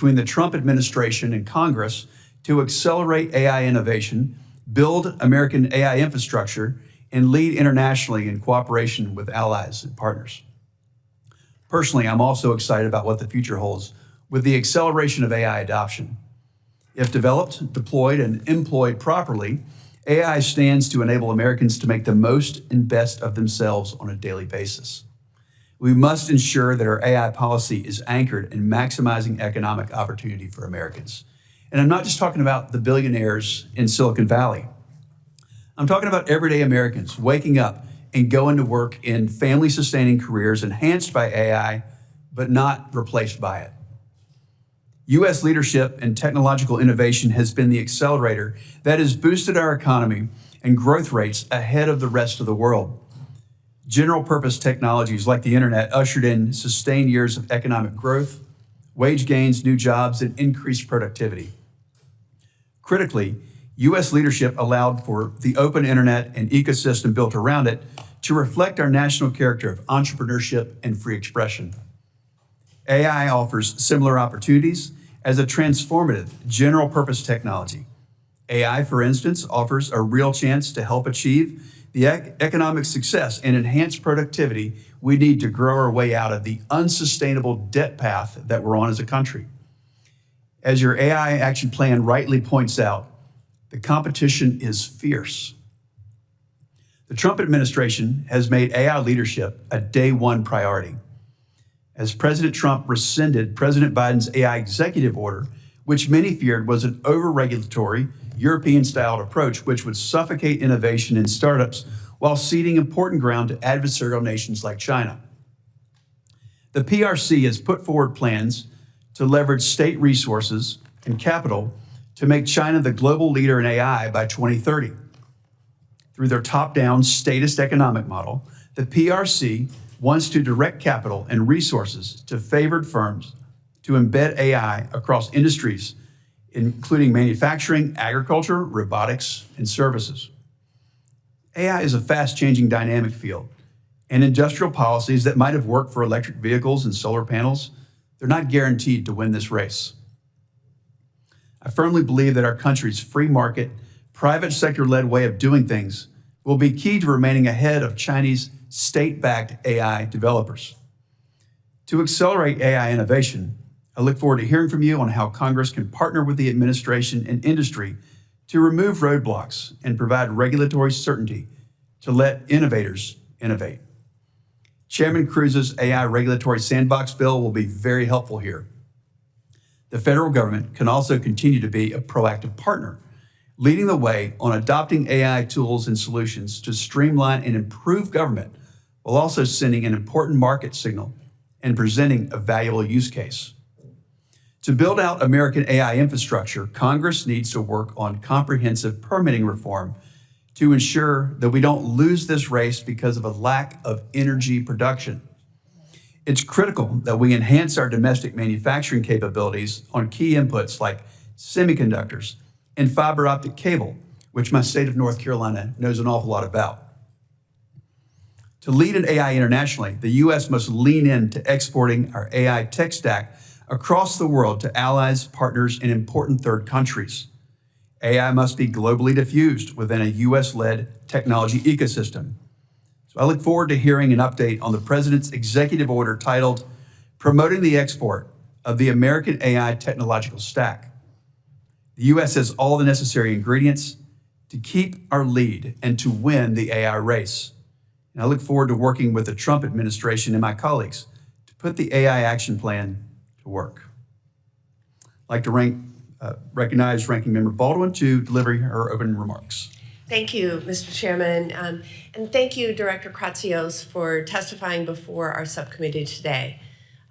between the Trump administration and Congress to accelerate AI innovation, build American AI infrastructure, and lead internationally in cooperation with allies and partners. Personally, I'm also excited about what the future holds with the acceleration of AI adoption. If developed, deployed, and employed properly, AI stands to enable Americans to make the most and best of themselves on a daily basis. We must ensure that our AI policy is anchored in maximizing economic opportunity for Americans. And I'm not just talking about the billionaires in Silicon Valley. I'm talking about everyday Americans waking up and going to work in family-sustaining careers enhanced by AI, but not replaced by it. U.S. leadership in technological innovation has been the accelerator that has boosted our economy and growth rates ahead of the rest of the world. General purpose technologies like the internet ushered in sustained years of economic growth, wage gains, new jobs, and increased productivity. Critically, U.S. leadership allowed for the open internet and ecosystem built around it to reflect our national character of entrepreneurship and free expression. AI offers similar opportunities as a transformative general purpose technology. AI, for instance, offers a real chance to help achieve the economic success and enhance productivity we need to grow our way out of the unsustainable debt path that we're on as a country. As your AI action plan rightly points out, the competition is fierce. The Trump administration has made AI leadership a day one priority. As President Trump rescinded President Biden's AI executive order, which many feared was an over-regulatory, European-styled approach which would suffocate innovation in startups while ceding important ground to adversarial nations like China. The PRC has put forward plans to leverage state resources and capital to make China the global leader in AI by 2030. Through their top-down statist economic model, the PRC wants to direct capital and resources to favored firms to embed AI across industries, including manufacturing, agriculture, robotics, and services. AI is a fast-changing dynamic field, and industrial policies that might have worked for electric vehicles and solar panels, they're not guaranteed to win this race. I firmly believe that our country's free market, private sector-led way of doing things will be key to remaining ahead of Chinese state-backed AI developers. To accelerate AI innovation, I look forward to hearing from you on how Congress can partner with the administration and industry to remove roadblocks and provide regulatory certainty to let innovators innovate. Chairman Cruz's AI regulatory sandbox bill will be very helpful here. The federal government can also continue to be a proactive partner, leading the way on adopting AI tools and solutions to streamline and improve government, while also sending an important market signal and presenting a valuable use case. To build out American AI infrastructure, Congress needs to work on comprehensive permitting reform to ensure that we don't lose this race because of a lack of energy production. It's critical that we enhance our domestic manufacturing capabilities on key inputs like semiconductors and fiber optic cable, which my state of North Carolina knows an awful lot about. To lead in AI internationally, the U.S. must lean into exporting our AI tech stack across the world to allies, partners, and important third countries. AI must be globally diffused within a U.S.-led technology ecosystem. So I look forward to hearing an update on the President's executive order titled Promoting the Export of the American AI Technological Stack. The U.S. has all the necessary ingredients to keep our lead and to win the AI race. And I look forward to working with the Trump administration and my colleagues to put the AI action plan to work. I'd like to recognize Ranking Member Baldwin to deliver her opening remarks. Thank you, Mr. Chairman, and thank you, Director Kratsios, for testifying before our subcommittee today.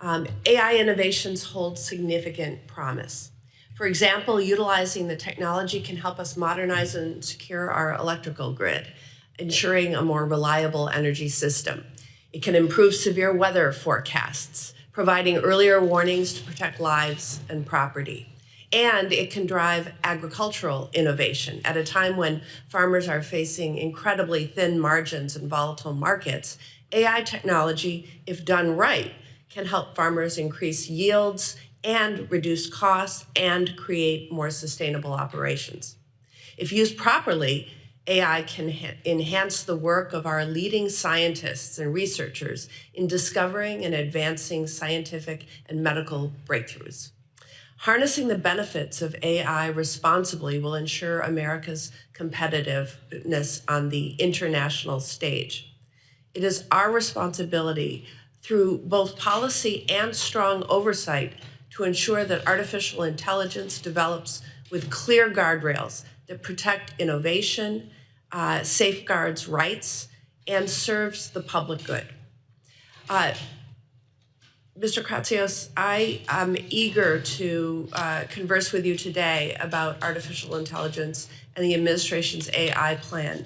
AI innovations hold significant promise. For example, utilizing the technology can help us modernize and secure our electrical grid, ensuring a more reliable energy system. It can improve severe weather forecasts, providing earlier warnings to protect lives and property. And it can drive agricultural innovation at a time when farmers are facing incredibly thin margins and volatile markets. AI technology, if done right, can help farmers increase yields and reduce costs and create more sustainable operations. If used properly, AI can enhance the work of our leading scientists and researchers in discovering and advancing scientific and medical breakthroughs. Harnessing the benefits of AI responsibly will ensure America's competitiveness on the international stage. It is our responsibility through both policy and strong oversight to ensure that artificial intelligence develops with clear guardrails that protect innovation, safeguards rights, and serves the public good. Mr. Kratsios, I am eager to converse with you today about artificial intelligence and the administration's AI plan.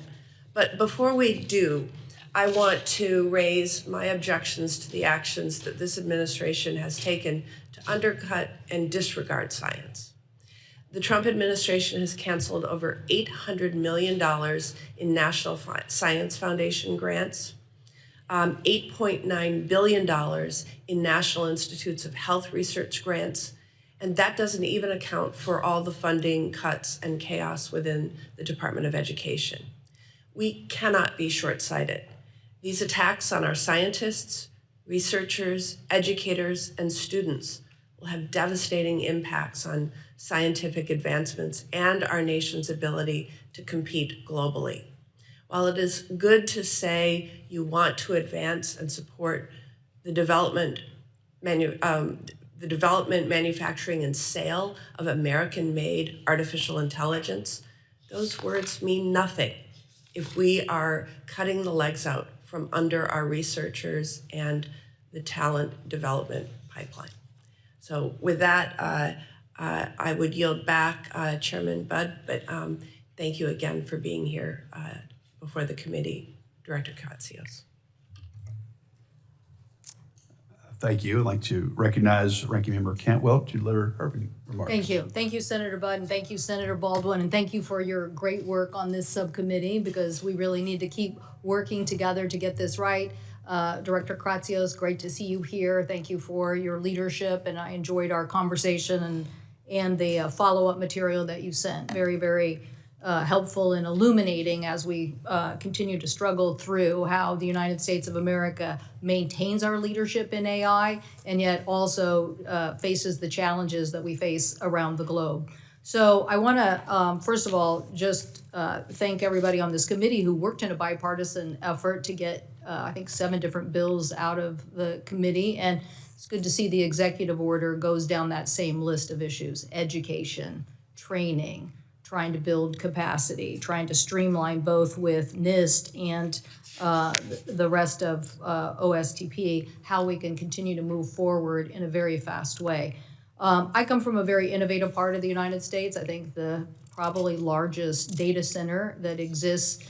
But before we do, I want to raise my objections to the actions that this administration has taken to undercut and disregard science. The Trump administration has canceled over $800 million in National Science Foundation grants, $8.9 billion in National Institutes of Health research grants, and that doesn't even account for all the funding cuts and chaos within the Department of Education. We cannot be short-sighted. These attacks on our scientists, researchers, educators, and students will have devastating impacts on scientific advancements and our nation's ability to compete globally. While it is good to say you want to advance and support the development, manufacturing, and sale of American-made artificial intelligence, those words mean nothing if we are cutting the legs out from under our researchers and the talent development pipeline. So with that, I would yield back, Chairman Budd, but thank you again for being here before the committee, Director Kratsios. Thank you. I'd like to recognize Ranking Member Cantwell to deliver her remarks. Thank you. Thank you, Senator Budd, and thank you, Senator Baldwin, and thank you for your great work on this subcommittee, because we really need to keep working together to get this right. Director Kratsios, great to see you here. Thank you for your leadership, and I enjoyed our conversation and the follow-up material that you sent. Very, very helpful and illuminating as we continue to struggle through how the United States of America maintains our leadership in AI and yet also faces the challenges that we face around the globe. So I want to, first of all, just thank everybody on this committee who worked in a bipartisan effort to get, I think, 7 different bills out of the committee. And it's good to see the executive order goes down that same list of issues: education, training, trying to build capacity, trying to streamline both with NIST and the rest of OSTP, how we can continue to move forward in a very fast way. I come from a very innovative part of the United States. I think the probably largest data center that exists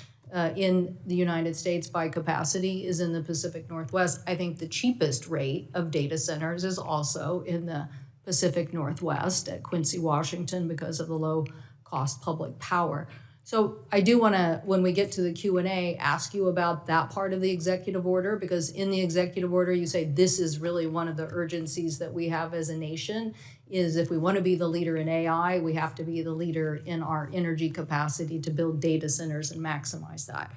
in the United States by capacity is in the Pacific Northwest. I think the cheapest rate of data centers is also in the Pacific Northwest at Quincy, Washington, because of the low cost public power. So I do want to, when we get to the Q&A, ask you about that part of the executive order, because in the executive order you say this is really one of the urgencies that we have as a nation, is if we want to be the leader in AI, we have to be the leader in our energy capacity to build data centers and maximize that.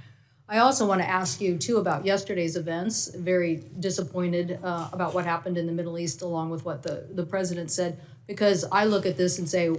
I also want to ask you too about yesterday's events. Very disappointed about what happened in the Middle East, along with what the president said, because I look at this and say,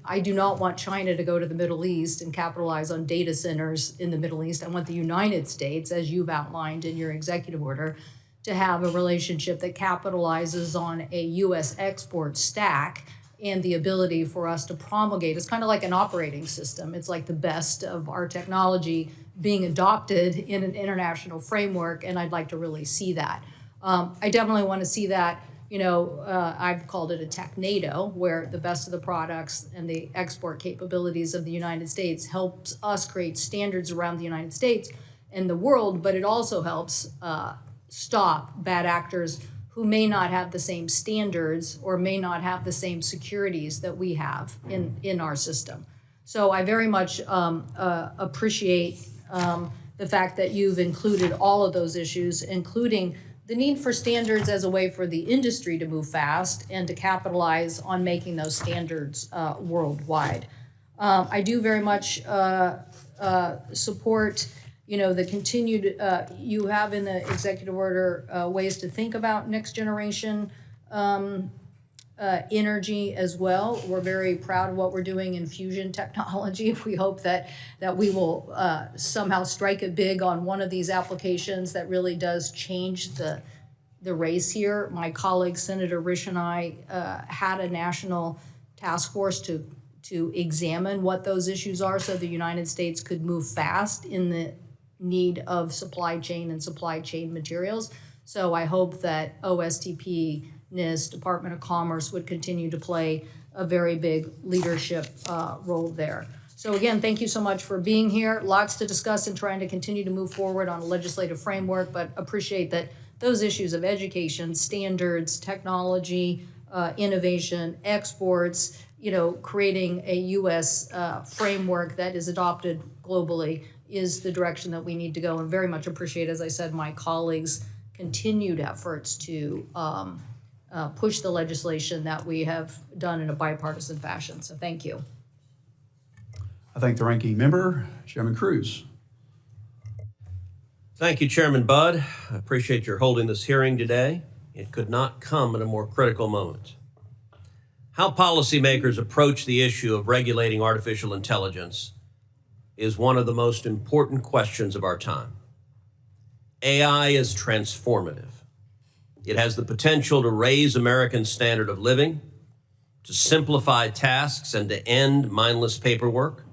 I do not want China to go to the Middle East and capitalize on data centers in the Middle East. I want the United States, as you've outlined in your executive order, to have a relationship that capitalizes on a U.S. export stack and the ability for us to promulgate. It's kind of like an operating system. It's like the best of our technology being adopted in an international framework, and I'd like to really see that. I definitely want to see that. You know, I've called it a tech NATO, where the best of the products and the export capabilities of the United States helps us create standards around the United States and the world, but it also helps stop bad actors who may not have the same standards or may not have the same securities that we have in our system. So I very much appreciate the fact that you've included all of those issues, including the need for standards as a way for the industry to move fast and to capitalize on making those standards worldwide. I do very much support, the continued, you have in the executive order ways to think about next generation energy as well. We're very proud of what we're doing in fusion technology. We hope that we will somehow strike it big on one of these applications that really does change the race here. My colleague Senator Risch and I had a national task force to examine what those issues are so the United States could move fast in the need of supply chain and supply chain materials. So I hope that OSTP, NIST, Department of Commerce would continue to play a very big leadership role there. So again, thank you so much for being here. Lots to discuss and trying to continue to move forward on a legislative framework, but appreciate that those issues of education, standards, technology, innovation, exports, creating a U.S. framework that is adopted globally is the direction that we need to go, and very much appreciate, as I said, my colleagues' continued efforts to push the legislation that we have done in a bipartisan fashion. So thank you. I thank the ranking member, Chairman Cruz. Thank you, Chairman Budd. I appreciate your holding this hearing today. It could not come at a more critical moment. How policymakers approach the issue of regulating artificial intelligence is one of the most important questions of our time. AI is transformative. It has the potential to raise Americans' standard of living, to simplify tasks and to end mindless paperwork,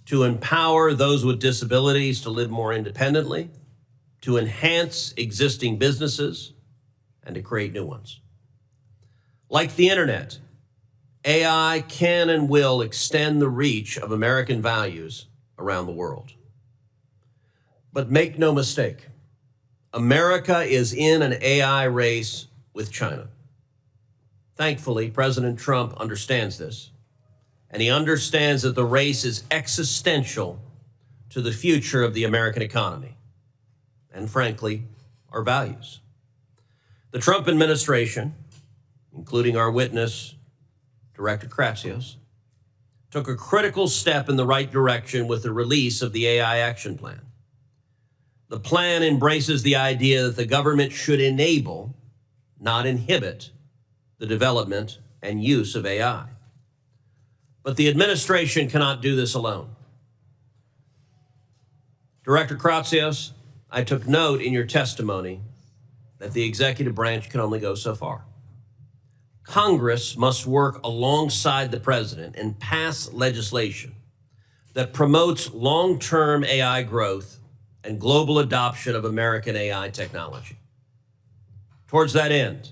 to empower those with disabilities to live more independently, to enhance existing businesses, and to create new ones. Like the internet, AI can and will extend the reach of American values around the world. But make no mistake, America is in an AI race with China. Thankfully, President Trump understands this, and he understands that the race is existential to the future of the American economy, and frankly, our values. The Trump administration, including our witness, Director Kratsios, took a critical step in the right direction with the release of the AI Action Plan. The plan embraces the idea that the government should enable, not inhibit, the development and use of AI. But the administration cannot do this alone. Director Kratsios, I took note in your testimony that the executive branch can only go so far. Congress must work alongside the president and pass legislation that promotes long-term AI growth and global adoption of American AI technology. Towards that end,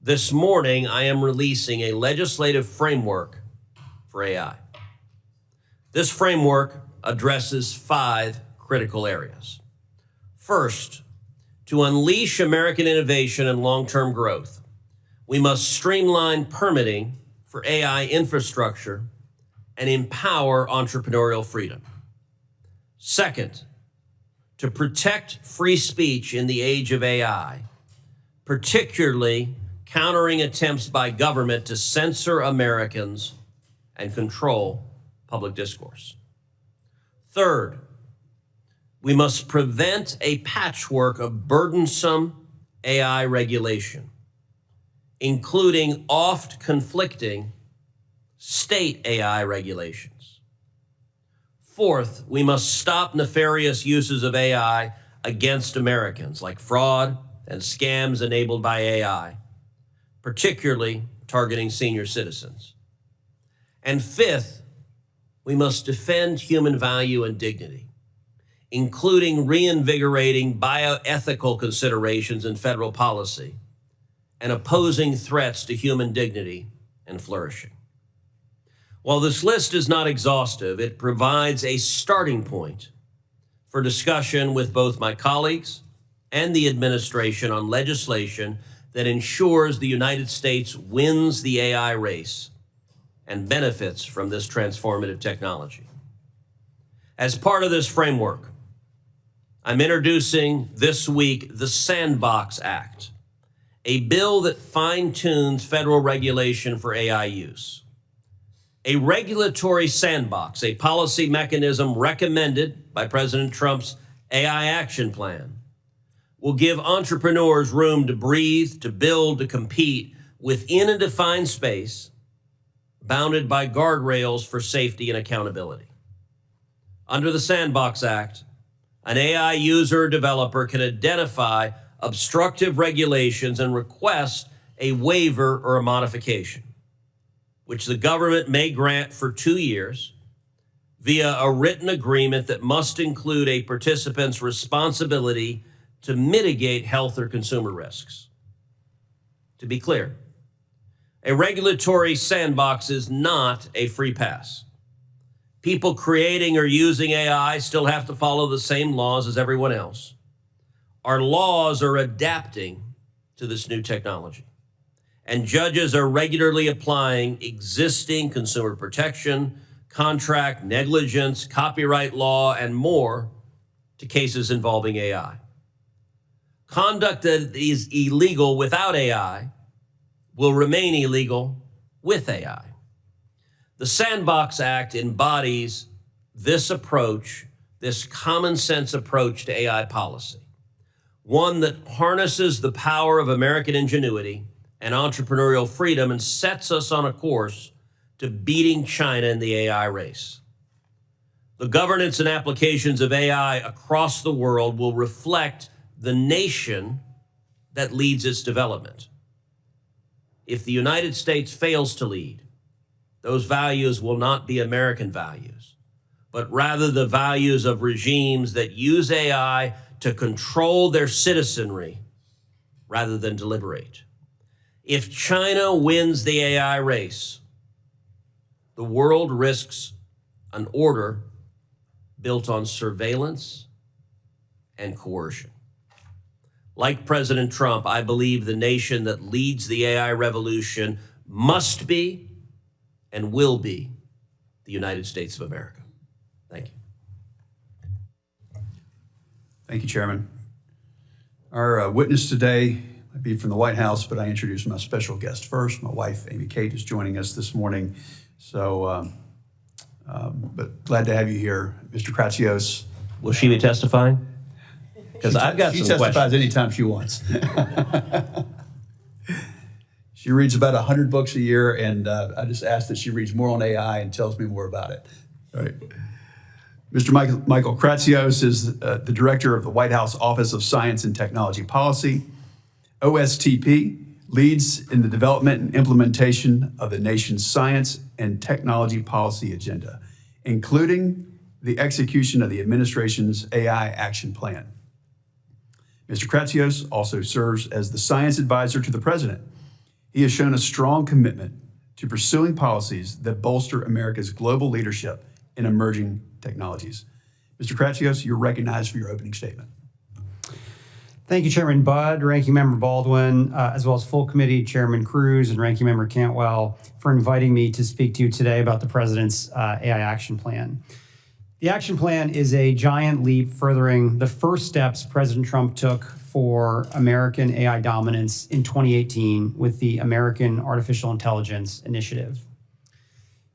this morning I am releasing a legislative framework for AI. This framework addresses 5 critical areas. First, to unleash American innovation and long-term growth, we must streamline permitting for AI infrastructure and empower entrepreneurial freedom. Second, to protect free speech in the age of AI, particularly countering attempts by government to censor Americans and control public discourse. Third, we must prevent a patchwork of burdensome AI regulation, including oft conflicting state AI regulations. Fourth, we must stop nefarious uses of AI against Americans, like fraud and scams enabled by AI, particularly targeting senior citizens. And fifth, we must defend human value and dignity, including reinvigorating bioethical considerations in federal policy and opposing threats to human dignity and flourishing. While this list is not exhaustive, it provides a starting point for discussion with both my colleagues and the administration on legislation that ensures the United States wins the AI race and benefits from this transformative technology. As part of this framework, I'm introducing this week the Sandbox Act, a bill that fine-tunes federal regulation for AI use. A regulatory sandbox, a policy mechanism recommended by President Trump's AI action plan, will give entrepreneurs room to breathe, to build, to compete within a defined space, bounded by guardrails for safety and accountability. Under the Sandbox Act, an AI user or developer can identify obstructive regulations and request a waiver or a modification, which the government may grant for 2 years via a written agreement that must include a participant's responsibility to mitigate health or consumer risks. To be clear, a regulatory sandbox is not a free pass. People creating or using AI still have to follow the same laws as everyone else. Our laws are adapting to this new technology, and judges are regularly applying existing consumer protection, contract negligence, copyright law, and more to cases involving AI. Conduct that is illegal without AI will remain illegal with AI. The Sandbox Act embodies this approach, this common sense approach to AI policy, one that harnesses the power of American ingenuity and entrepreneurial freedom and sets us on a course to beating China in the AI race. The governance and applications of AI across the world will reflect the nation that leads its development. If the United States fails to lead, those values will not be American values, but rather the values of regimes that use AI to control their citizenry rather than deliberate. If China wins the AI race, the world risks an order built on surveillance and coercion. Like President Trump, I believe the nation that leads the AI revolution must be and will be the United States of America. Thank you. Thank you, Chairman. Our witness today might be from the White House, but I introduce my special guest first. My wife, Amy Kate, is joining us this morning. So, but glad to have you here, Mr. Kratsios. Will she be testifying? Because I've got some questions. She testifies anytime she wants. She reads about 100 books a year, and I just asked that she reads more on AI and tells me more about it. All right. Mr. Michael Kratsios is the director of the White House Office of Science and Technology Policy. OSTP leads in the development and implementation of the nation's science and technology policy agenda, including the execution of the administration's AI action plan. Mr. Kratsios also serves as the science advisor to the president. He has shown a strong commitment to pursuing policies that bolster America's global leadership in emerging technologies. Mr. Kratsios, you're recognized for your opening statement. Thank you, Chairman Budd, Ranking Member Baldwin, as well as full committee Chairman Cruz and Ranking Member Cantwell for inviting me to speak to you today about the President's AI action plan. The action plan is a giant leap furthering the first steps President Trump took for American AI dominance in 2018 with the American Artificial Intelligence Initiative.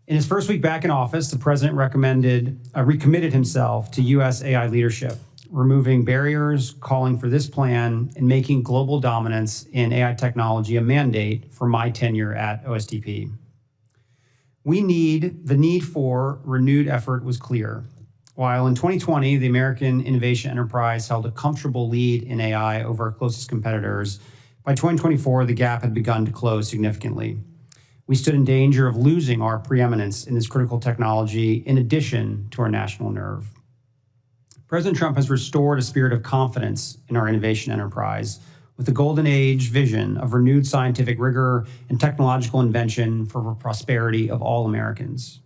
In his first week back in office, the president recommitted himself to U.S. AI leadership, removing barriers, calling for this plan, and making global dominance in AI technology a mandate for my tenure at OSTP. The need for renewed effort was clear. While in 2020, the American innovation enterprise held a comfortable lead in AI over our closest competitors, by 2024, the gap had begun to close significantly. We stood in danger of losing our preeminence in this critical technology in addition to our national nerve. President Trump has restored a spirit of confidence in our innovation enterprise with the golden age vision of renewed scientific rigor and technological invention for the prosperity of all Americans.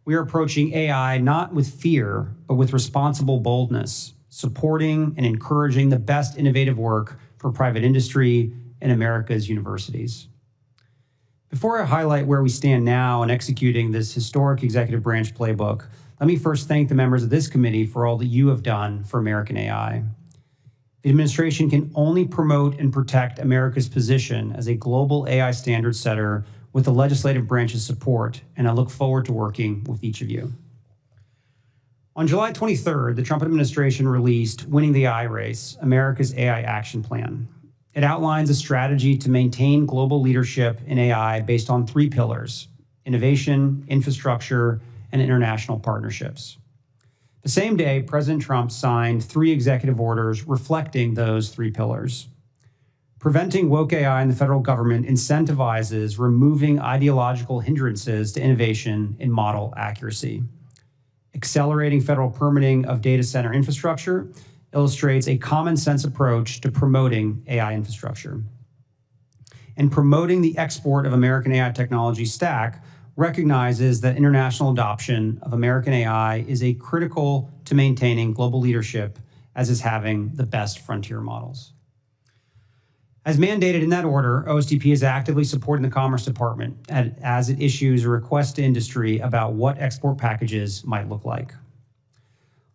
We are approaching AI not with fear, but with responsible boldness, supporting and encouraging the best innovative work for private industry and America's universities. Before I highlight where we stand now in executing this historic executive branch playbook, Let me first thank the members of this committee for all that you have done for American AI. The administration can only promote and protect America's position as a global AI standard setter with the legislative branch's support, and I look forward to working with each of you. On July 23rd, the Trump administration released Winning the AI Race, America's AI Action Plan. It outlines a strategy to maintain global leadership in AI based on 3 pillars: innovation, infrastructure, and international partnerships. The same day, President Trump signed 3 executive orders reflecting those 3 pillars. Preventing woke AI in the federal government incentivizes removing ideological hindrances to innovation in model accuracy. Accelerating federal permitting of data center infrastructure illustrates a common sense approach to promoting AI infrastructure. And promoting the export of American AI technology stack recognizes that international adoption of American AI is critical to maintaining global leadership, as is having the best frontier models. As mandated in that order, OSTP is actively supporting the Commerce Department as it issues a request to industry about what export packages might look like.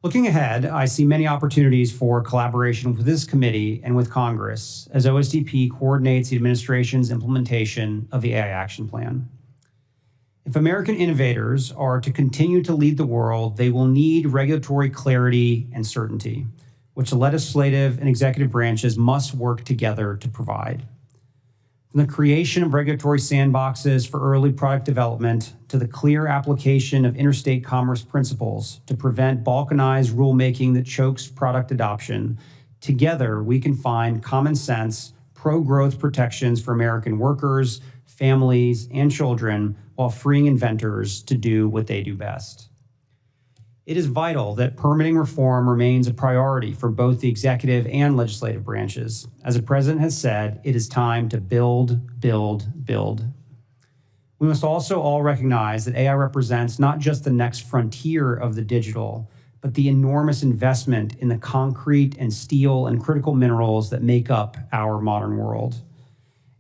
Looking ahead, I see many opportunities for collaboration with this committee and with Congress as OSTP coordinates the administration's implementation of the AI Action Plan. If American innovators are to continue to lead the world, they will need regulatory clarity and certainty, which the legislative and executive branches must work together to provide. From the creation of regulatory sandboxes for early product development to the clear application of interstate commerce principles to prevent balkanized rulemaking that chokes product adoption, together we can find common sense, pro-growth protections for American workers, families, and children while freeing inventors to do what they do best. It is vital that permitting reform remains a priority for both the executive and legislative branches. As the president has said, it is time to build, build, build. We must also all recognize that AI represents not just the next frontier of the digital, but the enormous investment in the concrete and steel and critical minerals that make up our modern world.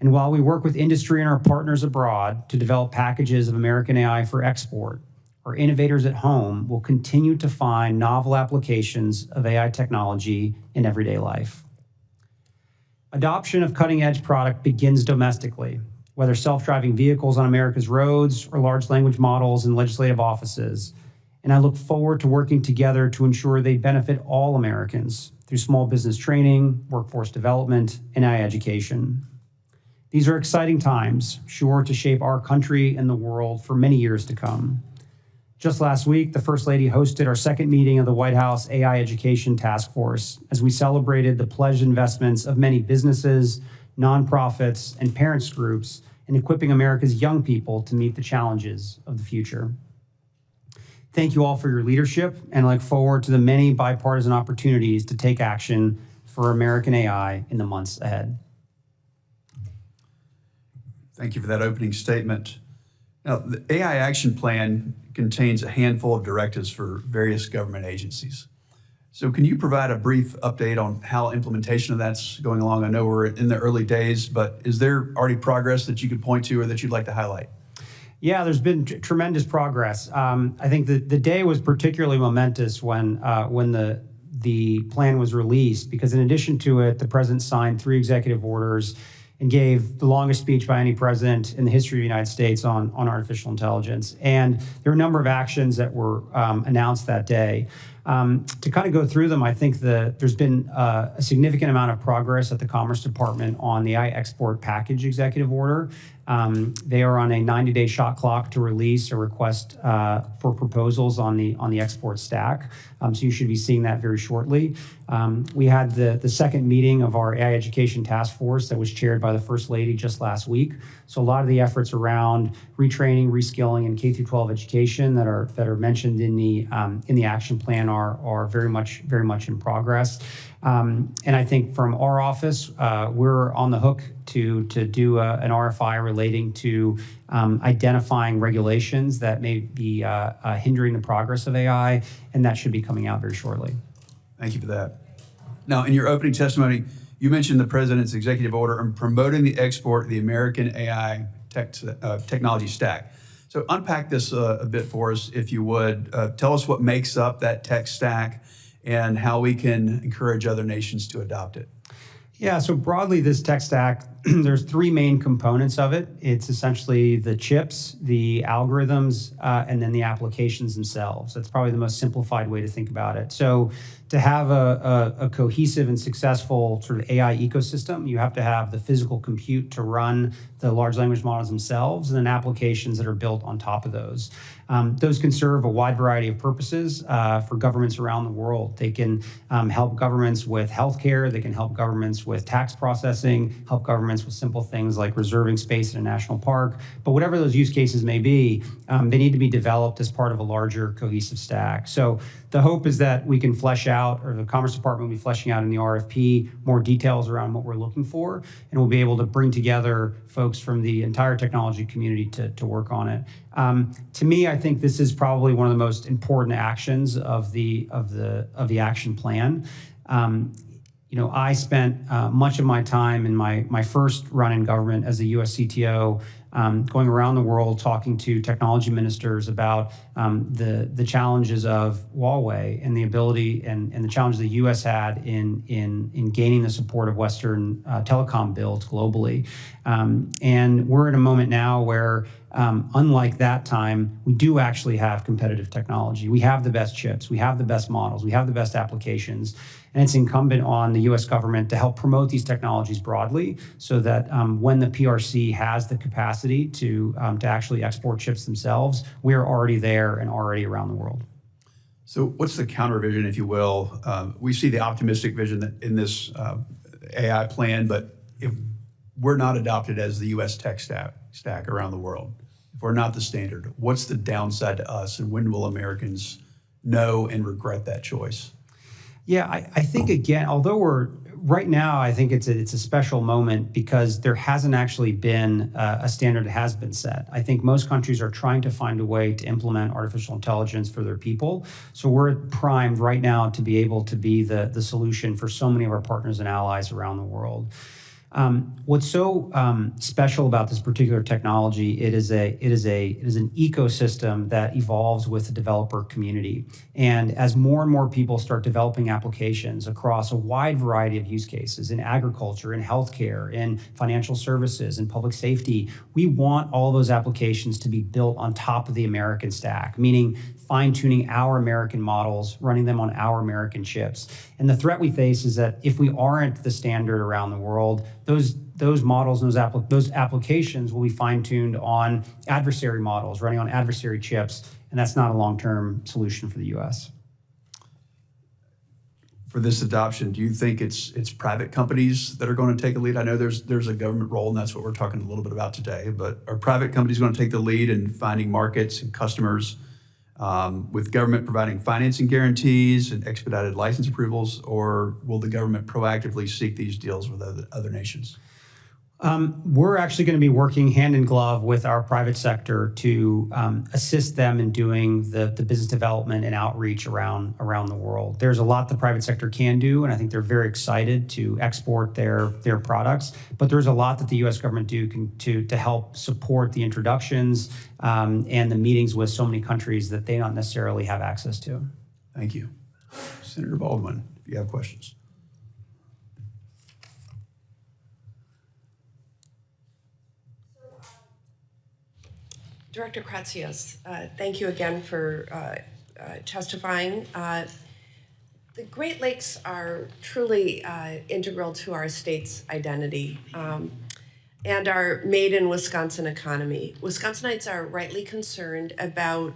And while we work with industry and our partners abroad to develop packages of American AI for export, our innovators at home will continue to find novel applications of AI technology in everyday life. Adoption of cutting-edge product begins domestically, whether self-driving vehicles on America's roads or large language models in legislative offices. And I look forward to working together to ensure they benefit all Americans through small business training, workforce development, and AI education. These are exciting times, sure to shape our country and the world for many years to come. Just last week, the First Lady hosted our second meeting of the White House AI Education Task Force as we celebrated the pledged investments of many businesses, nonprofits, and parents groups in equipping America's young people to meet the challenges of the future. Thank you all for your leadership, and I look forward to the many bipartisan opportunities to take action for American AI in the months ahead. Thank you for that opening statement. Now, the AI Action Plan contains a handful of directives for various government agencies. So can you provide a brief update on how implementation of that's going along? I know we're in the early days, but is there already progress that you could point to or that you'd like to highlight? Yeah, there's been tremendous progress. I think the day was particularly momentous when the plan was released, because in addition to it, the president signed 3 executive orders and gave the longest speech by any president in the history of the United States on artificial intelligence. And there are a number of actions that were announced that day. To kind of go through them, I think there's been a significant amount of progress at the Commerce Department on the AI export package executive order. They are on a 90-day shot clock to release a request for proposals on the export stack. So you should be seeing that very shortly. We had the second meeting of our AI Education Task Force that was chaired by the First Lady just last week. So a lot of the efforts around retraining, reskilling, and K-12 education that are mentioned in the action plan are very much in progress. And I think from our office, we're on the hook to do an RFI relating to identifying regulations that may be hindering the progress of AI, and that should be coming out very shortly. Thank you for that. Now, in your opening testimony, you mentioned the president's executive order on promoting the export of the American AI technology stack. So unpack this a bit for us, if you would. Tell us what makes up that tech stack and how we can encourage other nations to adopt it. Yeah, so broadly, this tech stack, there's three main components of it. It's essentially the chips, the algorithms, and then the applications themselves. That's probably the most simplified way to think about it. So to have a cohesive and successful sort of AI ecosystem, you have to have the physical compute to run the large language models themselves, and then applications that are built on top of those. Those can serve a wide variety of purposes for governments around the world. They can help governments with healthcare. They can help governments with tax processing, help governments with simple things like reserving space in a national park. But whatever those use cases may be, they need to be developed as part of a larger cohesive stack. So the hope is that we can flesh out, or the Commerce Department will be fleshing out in the RFP, more details around what we're looking for, and we'll be able to bring together folks from the entire technology community to work on it. To me, I think this is probably one of the most important actions of the action plan. I spent much of my time in my first run in government as a U.S. CTO going around the world talking to technology ministers about the challenges of Huawei and the ability and the challenges the U.S. had in gaining the support of Western telecom builds globally. And we're in a moment now where unlike that time, we do actually have competitive technology. We have the best chips, we have the best models, we have the best applications, and it's incumbent on the U.S. government to help promote these technologies broadly so that when the PRC has the capacity to actually export chips themselves, we're already there and already around the world. So what's the counter vision, if you will? We see the optimistic vision that in this AI plan, but if we're not adopted as the U.S. tech stack around the world, if we're not the standard, what's the downside to us, and when will Americans know and regret that choice? Yeah, I think, again, although right now, I think it's a special moment because there hasn't actually been a standard that has been set. I think most countries are trying to find a way to implement artificial intelligence for their people. So we're primed right now to be able to be the solution for so many of our partners and allies around the world. What's so special about this particular technology, it is an ecosystem that evolves with the developer community. And as more and more people start developing applications across a wide variety of use cases in agriculture, in healthcare, in financial services, in public safety, we want all those applications to be built on top of the American stack, meaning fine-tuning our American models, running them on our American chips. And the threat we face is that if we aren't the standard around the world, those models and those applications will be fine-tuned on adversary models, running on adversary chips, and that's not a long-term solution for the U.S. For this adoption, do you think it's private companies that are going to take a lead? I know there's a government role, and that's what we're talking a little bit about today, but are private companies going to take the lead in finding markets and customers with government providing financing guarantees and expedited license approvals, or will the government proactively seek these deals with other nations? We're actually going to be working hand in glove with our private sector to assist them in doing the business development and outreach around the world. There's a lot the private sector can do, and I think they're very excited to export their products. But there's a lot that the U.S. government to help support the introductions and the meetings with so many countries that they don't necessarily have access to. Thank you. Senator Baldwin, if you have questions. Director Kratsios, thank you again for testifying. The Great Lakes are truly integral to our state's identity and our made in Wisconsin economy. Wisconsinites are rightly concerned about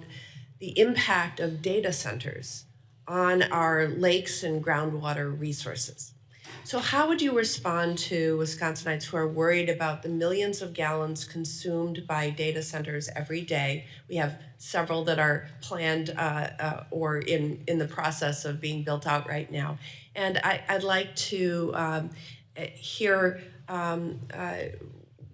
the impact of data centers on our lakes and groundwater resources. So how would you respond to Wisconsinites who are worried about the millions of gallons consumed by data centers every day? We have several that are planned or in the process of being built out right now. And I'd like to hear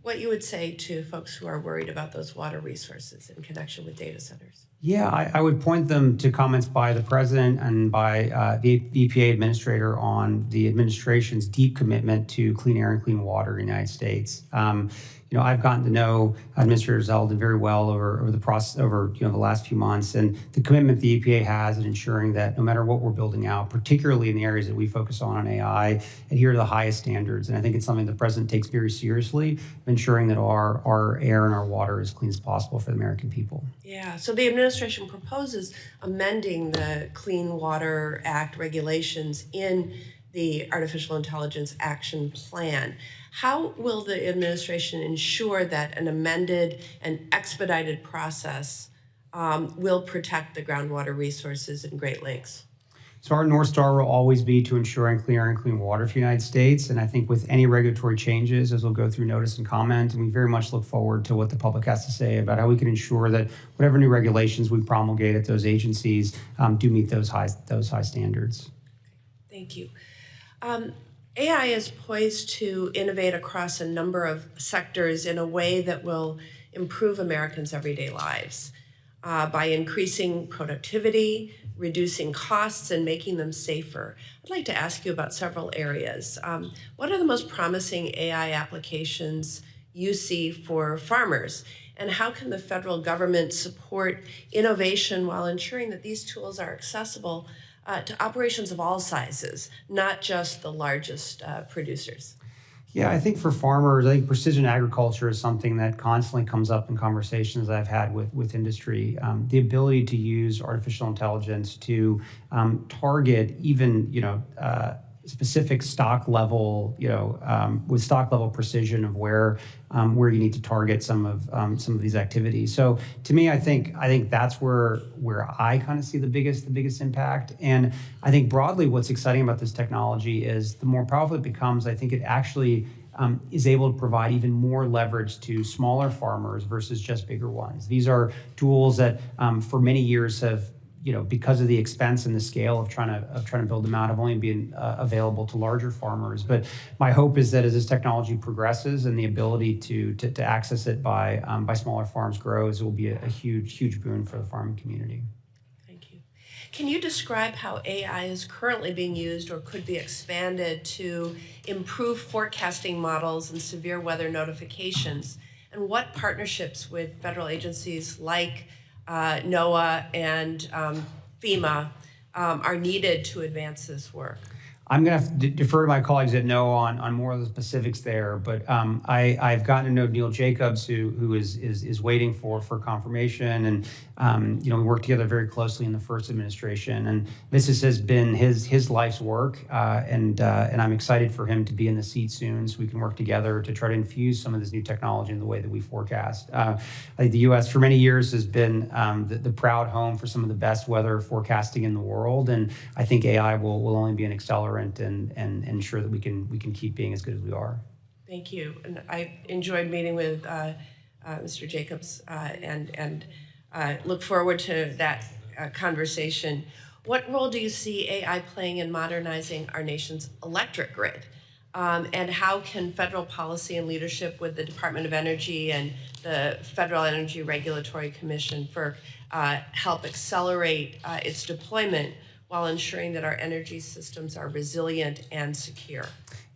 what you would say to folks who are worried about those water resources in connection with data centers. Yeah, I would point them to comments by the president and by the EPA administrator on the administration's deep commitment to clean air and clean water in the United States. I've gotten to know Administrator Zeldin very well over the process over the last few months, and the commitment the EPA has in ensuring that no matter what we're building out, particularly in the areas that we focus on AI, adhere to the highest standards. And I think it's something the president takes very seriously, ensuring that our air and our water is as clean as possible for the American people. Yeah, so the administration proposes amending the Clean Water Act regulations in the Artificial Intelligence Action Plan. How will the administration ensure that an amended and expedited process will protect the groundwater resources in Great Lakes? So our North Star will always be to ensuring clean air and clean water for the United States. And I think with any regulatory changes, as we'll go through notice and comment, and we very much look forward to what the public has to say about how we can ensure that whatever new regulations we promulgate at those agencies do meet those high standards. Thank you. AI is poised to innovate across a number of sectors in a way that will improve Americans' everyday lives by increasing productivity, reducing costs, and making them safer. I'd like to ask you about several areas. What are the most promising AI applications you see for farmers? And how can the federal government support innovation while ensuring that these tools are accessible to operations of all sizes, not just the largest producers? Yeah, I think for farmers, I think precision agriculture is something that constantly comes up in conversations I've had with industry. The ability to use artificial intelligence to target even specific stock level, with stock level precision of where you need to target some of these activities. So to me, I think that's where I kind of see the biggest impact. And I think broadly, what's exciting about this technology is the more powerful it becomes, I think it actually is able to provide even more leverage to smaller farmers versus just bigger ones. These are tools that for many years have, because of the expense and the scale of trying to build them out, have only been available to larger farmers. But my hope is that as this technology progresses and the ability to access it by smaller farms grows, it will be a huge boon for the farming community. Thank you. Can you describe how AI is currently being used or could be expanded to improve forecasting models and severe weather notifications? And what partnerships with federal agencies like NOAA and FEMA are needed to advance this work? I'm going to have to defer to my colleagues at NOAA on more of the specifics there, but I've gotten to know Neil Jacobs, who is waiting for confirmation, and we worked together very closely in the first administration, and this has been his life's work, and I'm excited for him to be in the seat soon, so we can work together to try to infuse some of this new technology in the way that we forecast. I think the U.S. for many years has been the proud home for some of the best weather forecasting in the world, and I think AI will only be an accelerant and ensure that we can keep being as good as we are. Thank you. And I enjoyed meeting with Mr. Jacobs and look forward to that conversation. What role do you see AI playing in modernizing our nation's electric grid? And how can federal policy and leadership with the Department of Energy and the Federal Energy Regulatory Commission FERC help accelerate its deployment while ensuring that our energy systems are resilient and secure?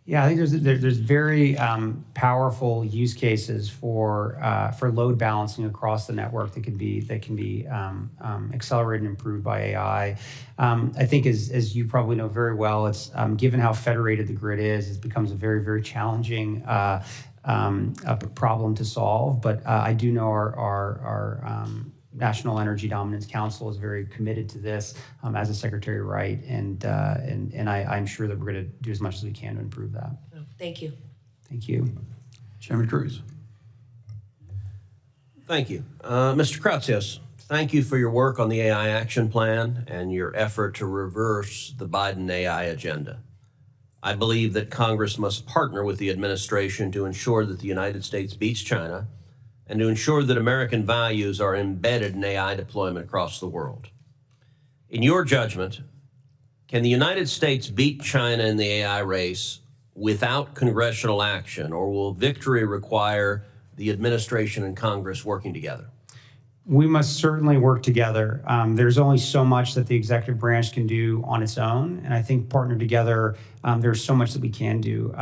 Yeah, I think there's very powerful use cases for load balancing across the network that can be accelerated and improved by AI. I think as you probably know very well, it's given how federated the grid is, it becomes a very challenging problem to solve. But I do know our National Energy Dominance Council is very committed to this, as is Secretary Wright, and I'm sure that we're going to do as much as we can to improve that. Thank you. Thank you. Chairman Cruz. Thank you. Mr. Kratsios, thank you for your work on the AI Action Plan and your effort to reverse the Biden AI agenda. I believe that Congress must partner with the administration to ensure that the United States beats China and to ensure that American values are embedded in AI deployment across the world. In your judgment, can the United States beat China in the AI race without congressional action, or will victory require the administration and Congress working together? We must certainly work together. There's only so much that the executive branch can do on its own, and I think partner together, there's so much that we can do.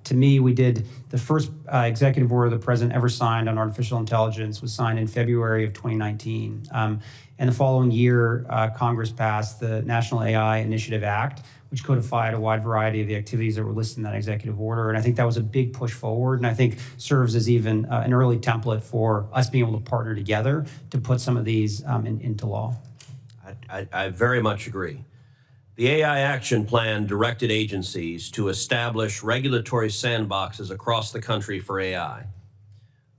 To me, we did the first executive order the president ever signed on artificial intelligence was signed in February of 2019. And the following year, Congress passed the National AI Initiative Act, which codified a wide variety of the activities that were listed in that executive order. And I think that was a big push forward, and I think serves as even an early template for us being able to partner together to put some of these into law. I very much agree. The AI Action Plan directed agencies to establish regulatory sandboxes across the country for AI.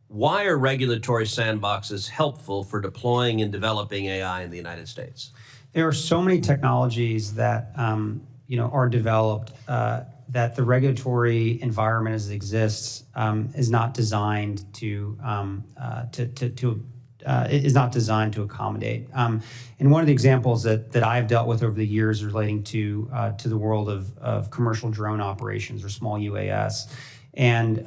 Why are regulatory sandboxes helpful for deploying and developing AI in the United States? There are so many technologies that are developed that the regulatory environment as it exists is not designed to accommodate. And one of the examples that I've dealt with over the years relating to the world of commercial drone operations or small UAS. And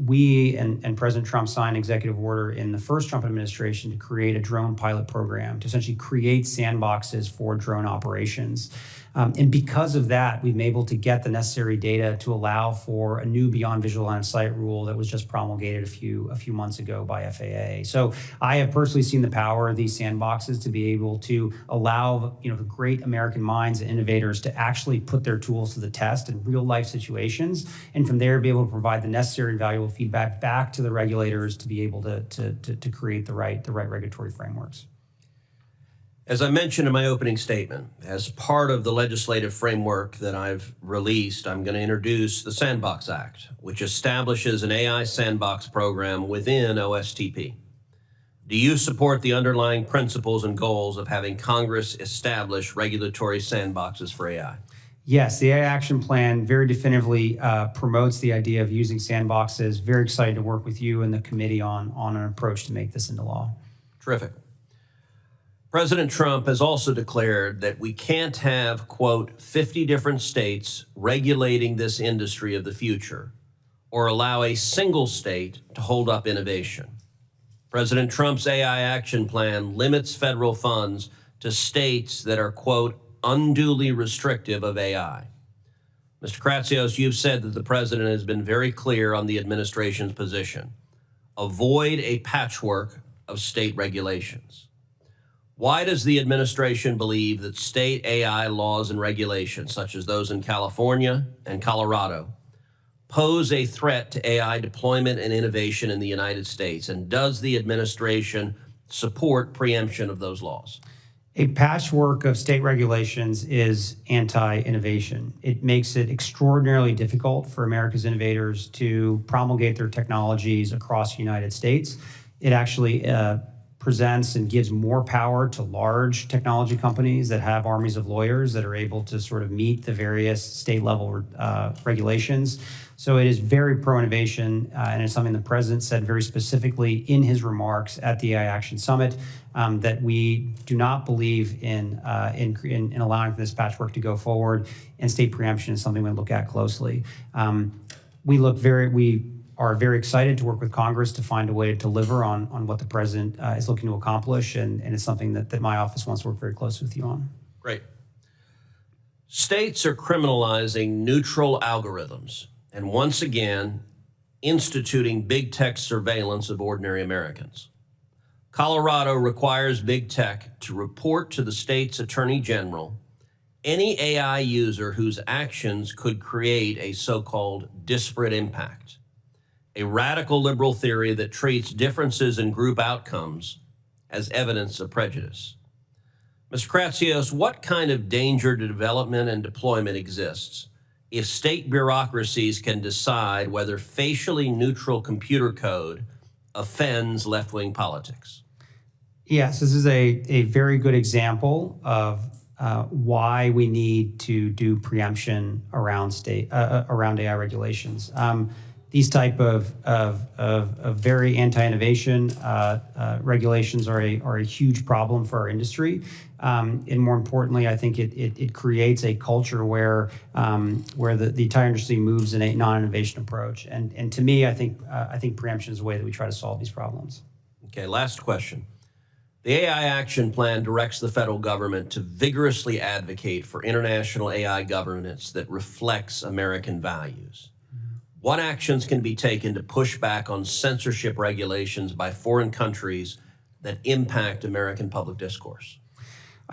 we and President Trump signed an executive order in the first Trump administration to create a drone pilot program to essentially create sandboxes for drone operations. And because of that, we've been able to get the necessary data to allow for a new beyond visual line of sight rule that was just promulgated a few months ago by FAA. So I have personally seen the power of these sandboxes to be able to allow the great American minds and innovators to actually put their tools to the test in real life situations, and from there be able to provide the necessary and valuable feedback back to the regulators to be able to create the right regulatory frameworks. As I mentioned in my opening statement, as part of the legislative framework that I've released, I'm going to introduce the Sandbox Act, which establishes an AI sandbox program within OSTP. Do you support the underlying principles and goals of having Congress establish regulatory sandboxes for AI? Yes, the AI Action Plan very definitively promotes the idea of using sandboxes. Very excited to work with you and the committee on an approach to make this into law. Terrific. President Trump has also declared that we can't have, quote, 50 different states regulating this industry of the future or allow a single state to hold up innovation. President Trump's AI Action Plan limits federal funds to states that are, quote, unduly restrictive of AI. Mr. Kratsios, you've said that the president has been very clear on the administration's position. Avoid a patchwork of state regulations. Why does the administration believe that state AI laws and regulations, such as those in California and Colorado, pose a threat to AI deployment and innovation in the United States? And does the administration support preemption of those laws? A patchwork of state regulations is anti-innovation. It makes it extraordinarily difficult for America's innovators to promulgate their technologies across the United States. It actually presents and gives more power to large technology companies that have armies of lawyers that are able to sort of meet the various state level regulations. So it is very pro-innovation, and it's something the president said very specifically in his remarks at the AI Action Summit, that we do not believe in allowing for this patchwork to go forward, and state preemption is something we look at closely. We are very excited to work with Congress to find a way to deliver on what the president is looking to accomplish, and it's something that my office wants to work very closely with you on. Great. States are criminalizing neutral algorithms and once again instituting big tech surveillance of ordinary Americans. Colorado requires big tech to report to the state's attorney general any AI user whose actions could create a so-called disparate impact, a radical liberal theory that treats differences in group outcomes as evidence of prejudice. Mr. Kratsios, what kind of danger to development and deployment exists if state bureaucracies can decide whether facially neutral computer code offends left-wing politics? Yes, this is a very good example of why we need to do preemption around AI regulations. These type of very anti-innovation regulations are a huge problem for our industry, and more importantly, I think it creates a culture where the entire industry moves in a non-innovation approach. And to me, I think preemption is a way that we try to solve these problems. Okay, last question. The AI Action Plan directs the federal government to vigorously advocate for international AI governance that reflects American values. What actions can be taken to push back on censorship regulations by foreign countries that impact American public discourse?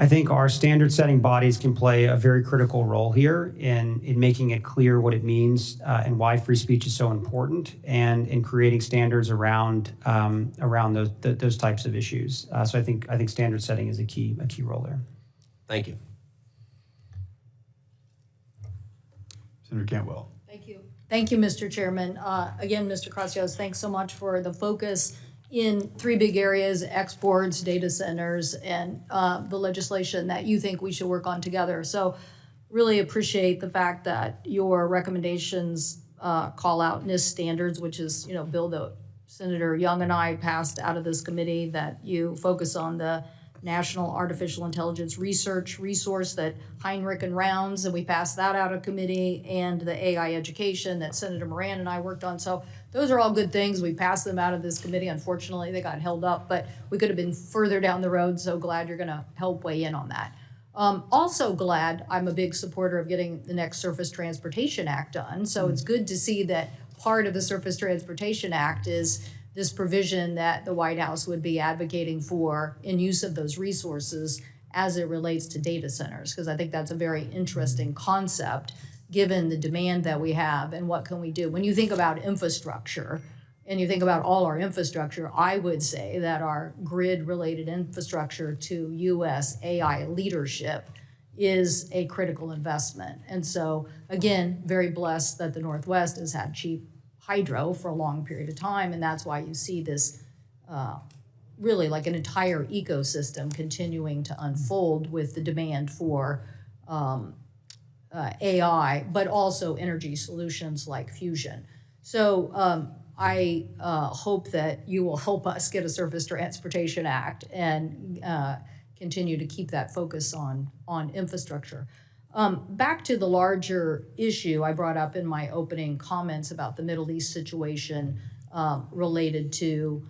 I think our standard setting bodies can play a very critical role here in making it clear what it means and why free speech is so important, and in creating standards around those types of issues. So I think standard setting is a key role there. Thank you. Senator Cantwell. Thank you. Thank you, Mr. Chairman. Again, Mr. Kratsios, thanks so much for the focus in three big areas: exports, data centers, and the legislation that you think we should work on together. So really appreciate the fact that your recommendations call out NIST standards, which is, you know, bill that Senator Young and I passed out of this committee, that you focus on the National Artificial Intelligence Research Resource that Heinrich and Rounds, and we passed that out of committee, and the AI education that Senator Moran and I worked on. So those are all good things. We passed them out of this committee. Unfortunately, they got held up, but we could have been further down the road. So glad you're going to help weigh in on that. Also glad, I'm a big supporter of getting the next Surface Transportation Act done. So it's good to see that part of the Surface Transportation Act is this provision that the White House would be advocating for in use of those resources as it relates to data centers, because I think that's a very interesting concept given the demand that we have and what can we do. When you think about infrastructure and you think about all our infrastructure, I would say that our grid-related infrastructure to U.S. AI leadership is a critical investment. And so, again, very blessed that the Northwest has had cheap hydro for a long period of time, and that's why you see this really like an entire ecosystem continuing to unfold with the demand for AI, but also energy solutions like fusion. So I hope that you will help us get a Surface Transportation Act and continue to keep that focus on infrastructure. Back to the larger issue I brought up in my opening comments about the Middle East situation related to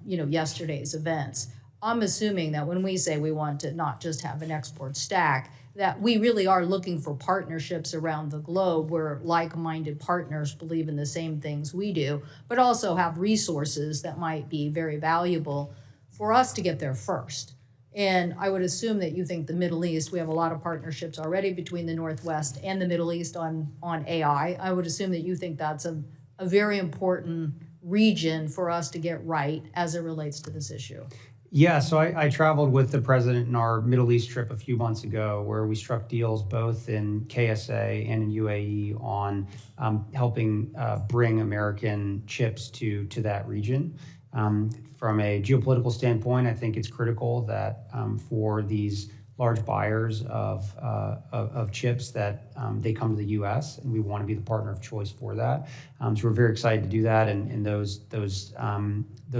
yesterday's events. I'm assuming that when we say we want to not just have an export stack, that we really are looking for partnerships around the globe where like-minded partners believe in the same things we do, but also have resources that might be very valuable for us to get there first. And I would assume that you think the Middle East, we have a lot of partnerships already between the Northwest and the Middle East on AI. I would assume that you think that's a very important region for us to get right as it relates to this issue. Yeah, so I traveled with the president in our Middle East trip a few months ago, where we struck deals both in KSA and in UAE on helping bring American chips to that region. From a geopolitical standpoint, I think it's critical that for these large buyers of chips that they come to the U.S. and we want to be the partner of choice for that. So we're very excited to do that, and those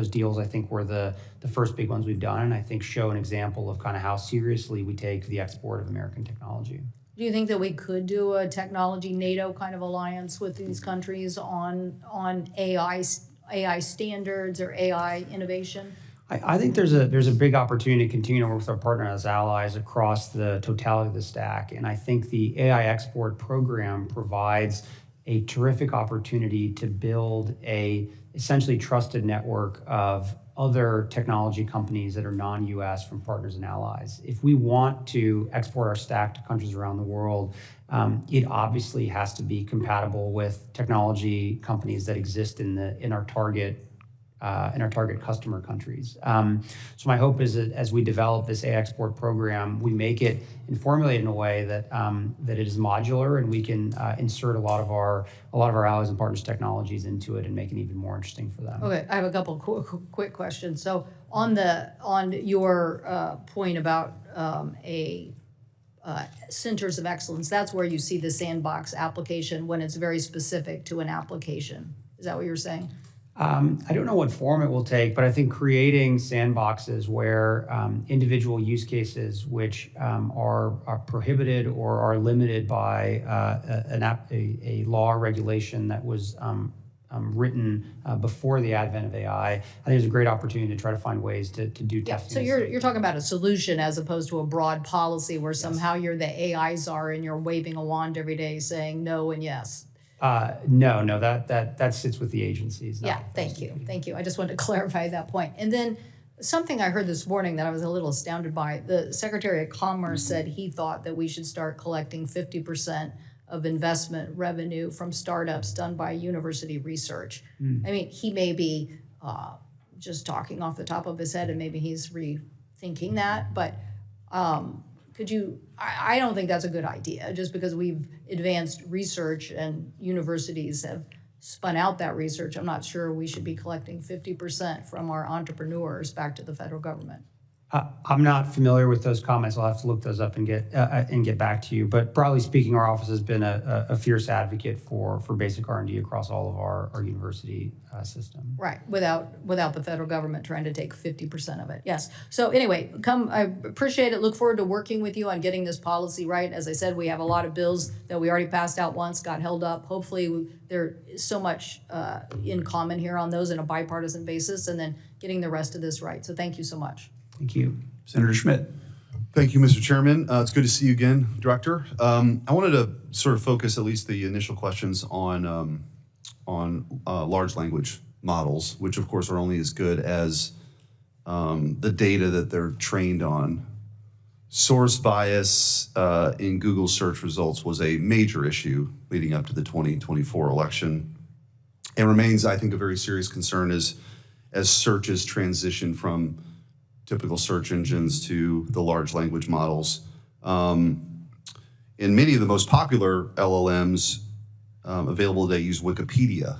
deals I think were the first big ones we've done, and I think show an example of kind of how seriously we take the export of American technology. Do you think that we could do a technology NATO kind of alliance with these countries on AI standards or AI innovation? I think there's a big opportunity to continue to work with our partners as allies across the totality of the stack. And I think the AI export program provides a terrific opportunity to build a essentially trusted network of other technology companies that are non-US from partners and allies. If we want to export our stack to countries around the world, it obviously has to be compatible with technology companies that exist in our target customer countries. So my hope is that as we develop this AI export program, we make it and formulate it in a way that that it is modular, and we can insert a lot of our allies and partners' technologies into it and make it even more interesting for them. Okay, I have a couple quick questions. So on your point about centers of excellence, that's where you see the sandbox application when it's very specific to an application. Is that what you're saying? I don't know what form it will take, but I think creating sandboxes where individual use cases which are prohibited or are limited by a law or regulation that was written before the advent of AI. I think it's a great opportunity to try to find ways to do Yeah, testing. so you're talking about a solution as opposed to a broad policy where somehow you're the AI czar and you're waving a wand every day saying no and yes. No, that sits with the agencies. Yeah, thank you. I just wanted to clarify that point. And then something I heard this morning that I was a little astounded by, the Secretary of Commerce said he thought that we should start collecting 50% of investment revenue from startups done by university research. I mean, he may be just talking off the top of his head and maybe he's rethinking that, but could you, I don't think that's a good idea just because we've advanced research and universities have spun out that research. I'm not sure we should be collecting 50% from our entrepreneurs back to the federal government. I'm not familiar with those comments. I'll have to look those up and get back to you. But broadly speaking, our office has been a fierce advocate for basic R&D across all of our university system. Right, without the federal government trying to take 50% of it. Yes. So anyway, I appreciate it. Look forward to working with you on getting this policy right. As I said, we have a lot of bills that we already passed out once, got held up. Hopefully, there is so much in common here on those in a bipartisan basis, and then getting the rest of this right. So thank you so much. Thank you. Senator Schmidt. Thank you, Mr. Chairman. It's good to see you again, Director. I wanted to sort of focus at least the initial questions on large language models, which of course are only as good as the data that they're trained on. Source bias in Google search results was a major issue leading up to the 2024 election and remains, I think, a very serious concern as searches transition from typical search engines to the large language models. And many of the most popular LLMs available today use Wikipedia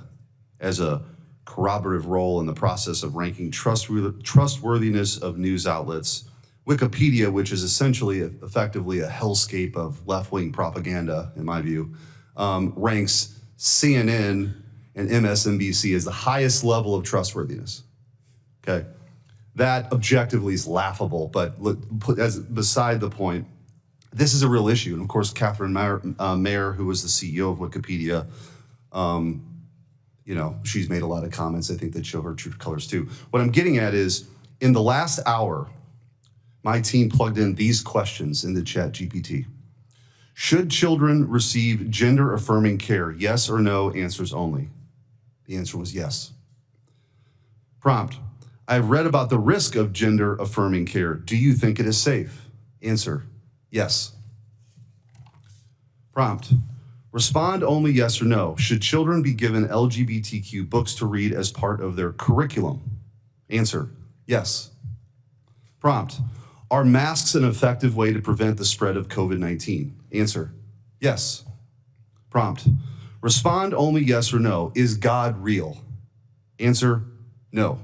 as a corroborative role in the process of ranking trustworthiness of news outlets. Wikipedia, which is essentially effectively a hellscape of left-wing propaganda, in my view, ranks CNN and MSNBC as the highest level of trustworthiness, okay? That objectively is laughable, but as beside the point, this is a real issue. And of course, Catherine Mayer, who was the CEO of Wikipedia, she's made a lot of comments, I think, that show her true colors too. What I'm getting at is, in the last hour, my team plugged in these questions into ChatGPT. Should children receive gender-affirming care? Yes or no, answers only. The answer was yes. Prompt. I've read about the risk of gender-affirming care. Do you think it is safe? Answer, yes. Prompt, respond only yes or no. Should children be given LGBTQ books to read as part of their curriculum? Answer, yes. Prompt, are masks an effective way to prevent the spread of COVID-19? Answer, yes. Prompt, respond only yes or no. Is God real? Answer, no.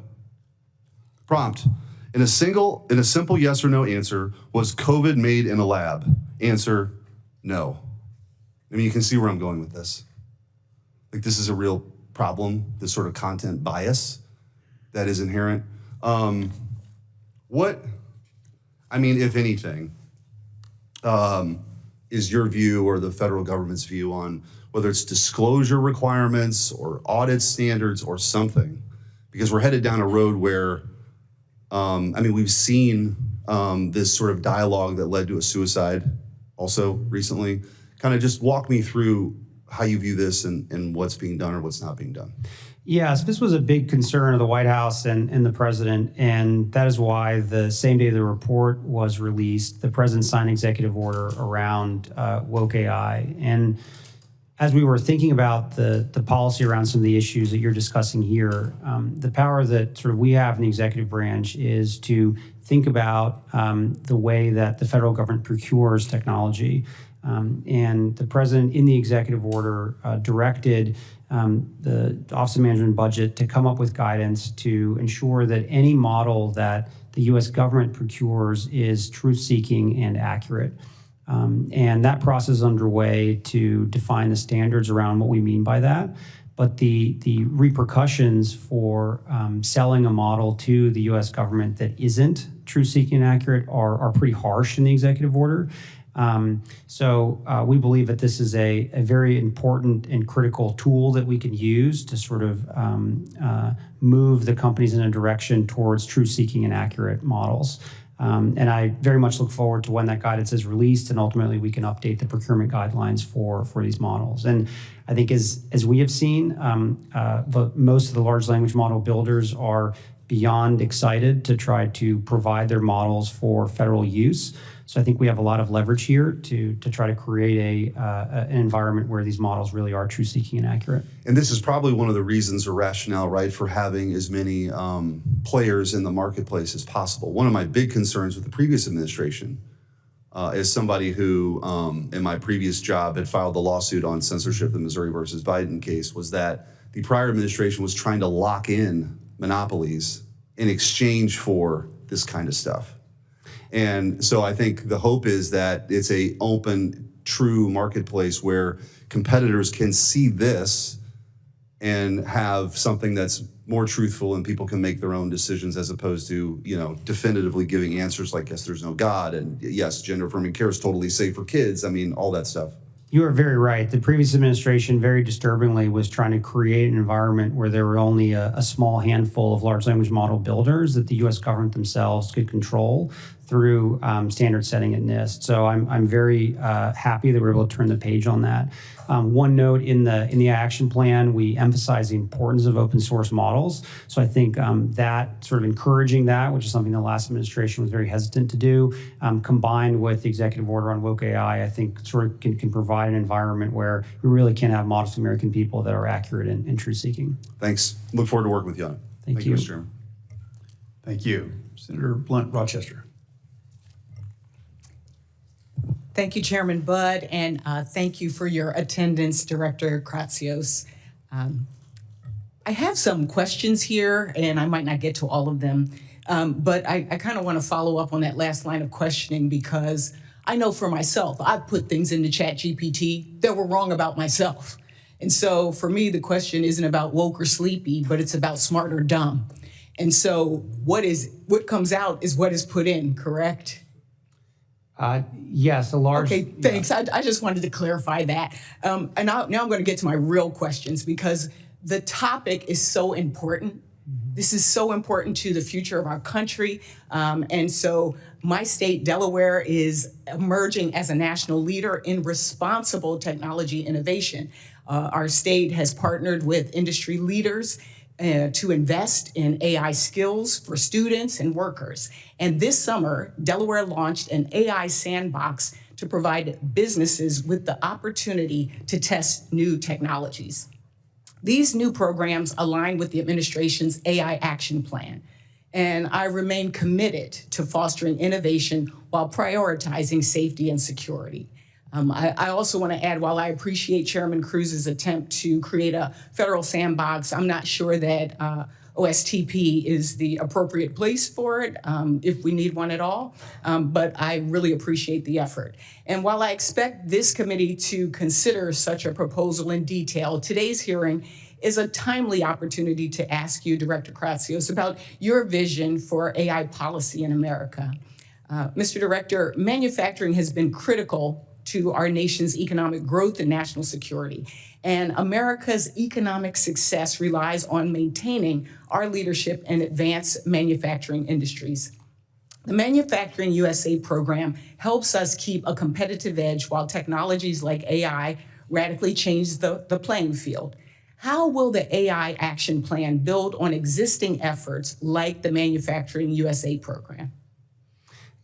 Prompt, in a simple yes or no answer, was COVID made in a lab? Answer, no. I mean, you can see where I'm going with this. Like, this is a real problem, this sort of content bias that is inherent. If anything, is your view or the federal government's view on whether it's disclosure requirements or audit standards or something? Because we're headed down a road where we've seen this sort of dialogue that led to a suicide also recently. Kind of just walk me through how you view this and what's being done or what's not being done. Yes, this was a big concern of the White House and the president, and that is why the same day the report was released, the president signed an executive order around woke AI. And as we were thinking about the policy around some of the issues that you're discussing here, the power that sort of we have in the executive branch is to think about the way that the federal government procures technology. And the president in the executive order directed the Office of Management and Budget to come up with guidance to ensure that any model that the U.S. government procures is truth-seeking and accurate. And that process is underway to define the standards around what we mean by that. But the repercussions for selling a model to the U.S. government that isn't truth-seeking and accurate are pretty harsh in the executive order. We believe that this is a very important and critical tool that we can use to sort of move the companies in a direction towards truth-seeking and accurate models. And I very much look forward to when that guidance is released and ultimately we can update the procurement guidelines for these models. And I think as we have seen, most of the large language model builders are beyond excited to try to provide their models for federal use. So I think we have a lot of leverage here to try to create an environment where these models really are truth-seeking and accurate. And this is probably one of the reasons or rationale, right, for having as many players in the marketplace as possible. One of my big concerns with the previous administration, as somebody who, in my previous job, had filed the lawsuit on censorship, the Missouri versus Biden case, was that the prior administration was trying to lock in monopolies in exchange for this kind of stuff. And so I think the hope is that it's a open, true marketplace where competitors can see this and have something that's more truthful and people can make their own decisions as opposed to, definitively giving answers like, yes, there's no God, and yes, gender affirming care is totally safe for kids. I mean, all that stuff. You are very right. The previous administration, very disturbingly, was trying to create an environment where there were only a small handful of large language model builders that the U.S. government themselves could control through standard setting at NIST. So I'm very happy that we're able to turn the page on that. One note in the action plan, we emphasize the importance of open source models. So I think that sort of encouraging that, which is something the last administration was very hesitant to do, combined with the executive order on woke AI, I think sort of can provide an environment where we really can have models of American people that are accurate and truth-seeking. Thanks. Look forward to working with you on it. Thank you, Mr. Chairman. Thank you. Senator Blunt, Rochester. Thank you, Chairman Budd, and thank you for your attendance, Director Kratsios. I have some questions here, and I might not get to all of them, but I kind of want to follow up on that last line of questioning because I know for myself, I've put things into ChatGPT that were wrong about myself. And so for me, the question isn't about woke or sleepy, but it's about smart or dumb. And so what comes out is what is put in, correct? Yes, a large. Okay, thanks. Yeah. I just wanted to clarify that. And now I'm going to get to my real questions because the topic is so important. Mm-hmm. This is so important to the future of our country. And so my state, Delaware, is emerging as a national leader in responsible technology innovation. Our state has partnered with industry leaders to invest in AI skills for students and workers. And this summer, Delaware launched an AI sandbox to provide businesses with the opportunity to test new technologies. These new programs align with the administration's AI action plan. And I remain committed to fostering innovation while prioritizing safety and security. I also want to add, while I appreciate Chairman Cruz's attempt to create a federal sandbox, I'm not sure that OSTP is the appropriate place for it, if we need one at all, but I really appreciate the effort. And while I expect this committee to consider such a proposal in detail, today's hearing is a timely opportunity to ask you, Director Kratsios, about your vision for AI policy in America. Mr. Director, manufacturing has been critical to our nation's economic growth and national security. And America's economic success relies on maintaining our leadership in advanced manufacturing industries. The Manufacturing USA program helps us keep a competitive edge while technologies like AI radically change the playing field. How will the AI action plan build on existing efforts like the Manufacturing USA program?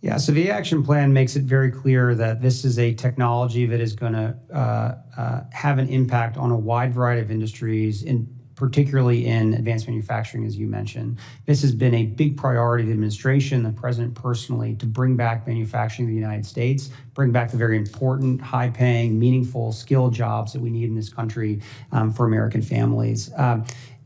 Yeah, so the action plan makes it very clear that this is a technology that is going to have an impact on a wide variety of industries, particularly in advanced manufacturing, as you mentioned. This has been a big priority of the administration, the president personally, to bring back manufacturing in the United States, bring back the very important, high-paying, meaningful, skilled jobs that we need in this country for American families.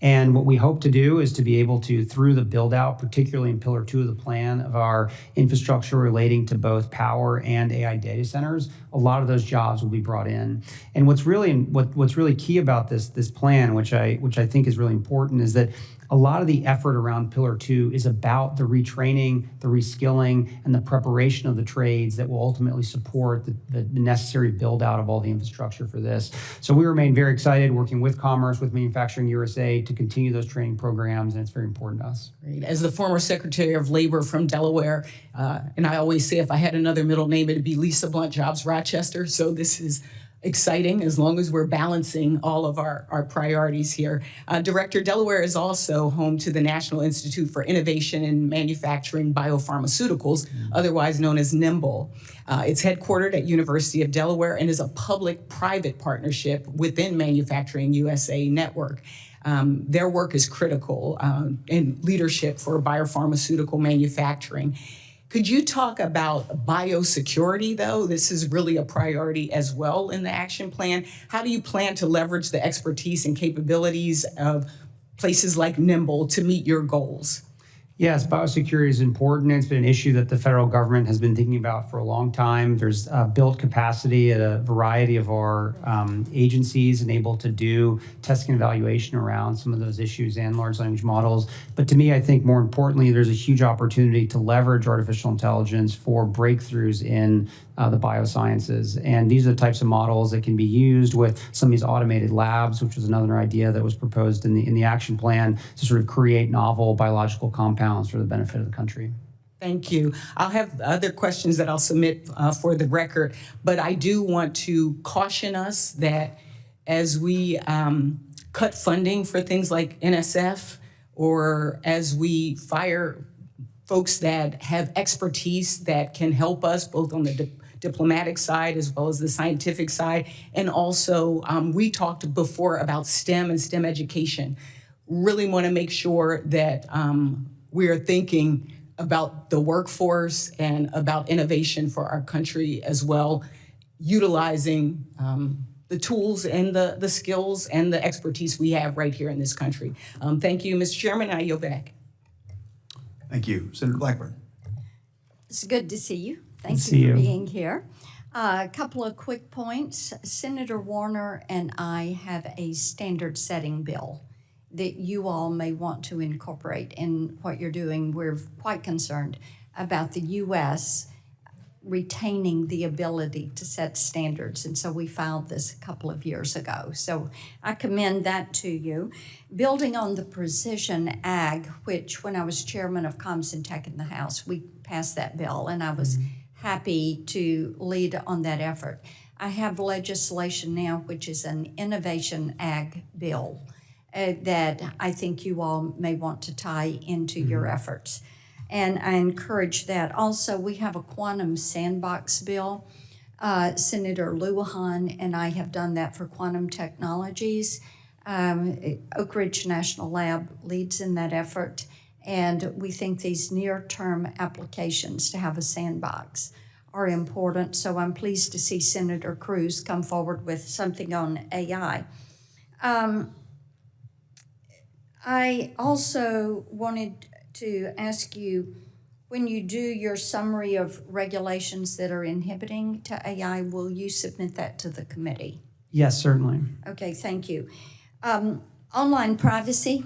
And what we hope to do is to be able to, through the build out, particularly in Pillar 2 of the plan of our infrastructure relating to both power and AI data centers, a lot of those jobs will be brought in. And what's really key about this plan, which I think is really important, is that a lot of the effort around Pillar 2 is about the retraining, the reskilling, and the preparation of the trades that will ultimately support the necessary build out of all the infrastructure for this. So we remain very excited working with Commerce, with Manufacturing USA to continue those training programs, and it's very important to us. Great. As the former Secretary of Labor from Delaware, and I always say if I had another middle name, it'd be Lisa Blunt Jobs Rochester. So this is exciting as long as we're balancing all of our priorities here. Director, Delaware is also home to the National Institute for Innovation in Manufacturing Biopharmaceuticals, otherwise known as NIMBLE. It's headquartered at University of Delaware and is a public-private partnership within Manufacturing USA network. Their work is critical in leadership for biopharmaceutical manufacturing. Could you talk about biosecurity, though? This is really a priority as well in the action plan. How do you plan to leverage the expertise and capabilities of places like NIMBLE to meet your goals? Yes, biosecurity is important. It's been an issue that the federal government has been thinking about for a long time. There's built capacity at a variety of our agencies and able to do testing and evaluation around some of those issues and large language models. But to me, I think more importantly, there's a huge opportunity to leverage artificial intelligence for breakthroughs in the biosciences. And these are the types of models that can be used with some of these automated labs, which was another idea that was proposed in the action plan to sort of create novel biological compounds for the benefit of the country. Thank you. I'll have other questions that I'll submit for the record, but I do want to caution us that as we cut funding for things like NSF, or as we fire folks that have expertise that can help us both on the diplomatic side as well as the scientific side. And also, we talked before about STEM and STEM education. Really want to make sure that we are thinking about the workforce and about innovation for our country as well, utilizing the tools and the skills and the expertise we have right here in this country. Thank you, Mr. Chairman, and I yield back. Thank you. Senator Blackburn. It's good to see you. Thank Good to you see for you. being here. A couple of quick points. Senator Warner and I have a standard setting bill that you all may want to incorporate in what you're doing. We're quite concerned about the U.S. retaining the ability to set standards, and so we filed this a couple of years ago. So I commend that to you. Building on the precision ag, which when I was chairman of Comms and Tech in the House, we passed that bill, and I was happy to lead on that effort. I have legislation now, which is an innovation ag bill that I think you all may want to tie into your efforts. And I encourage that. Also, we have a quantum sandbox bill. Senator Lujan and I have done that for quantum technologies. Oak Ridge National Lab leads in that effort. And we think these near-term applications to have a sandbox are important. So I'm pleased to see Senator Cruz come forward with something on AI. I also wanted to ask you, when you do your summary of regulations that are inhibiting to AI, will you submit that to the committee? Yes, certainly. Okay, thank you. Online privacy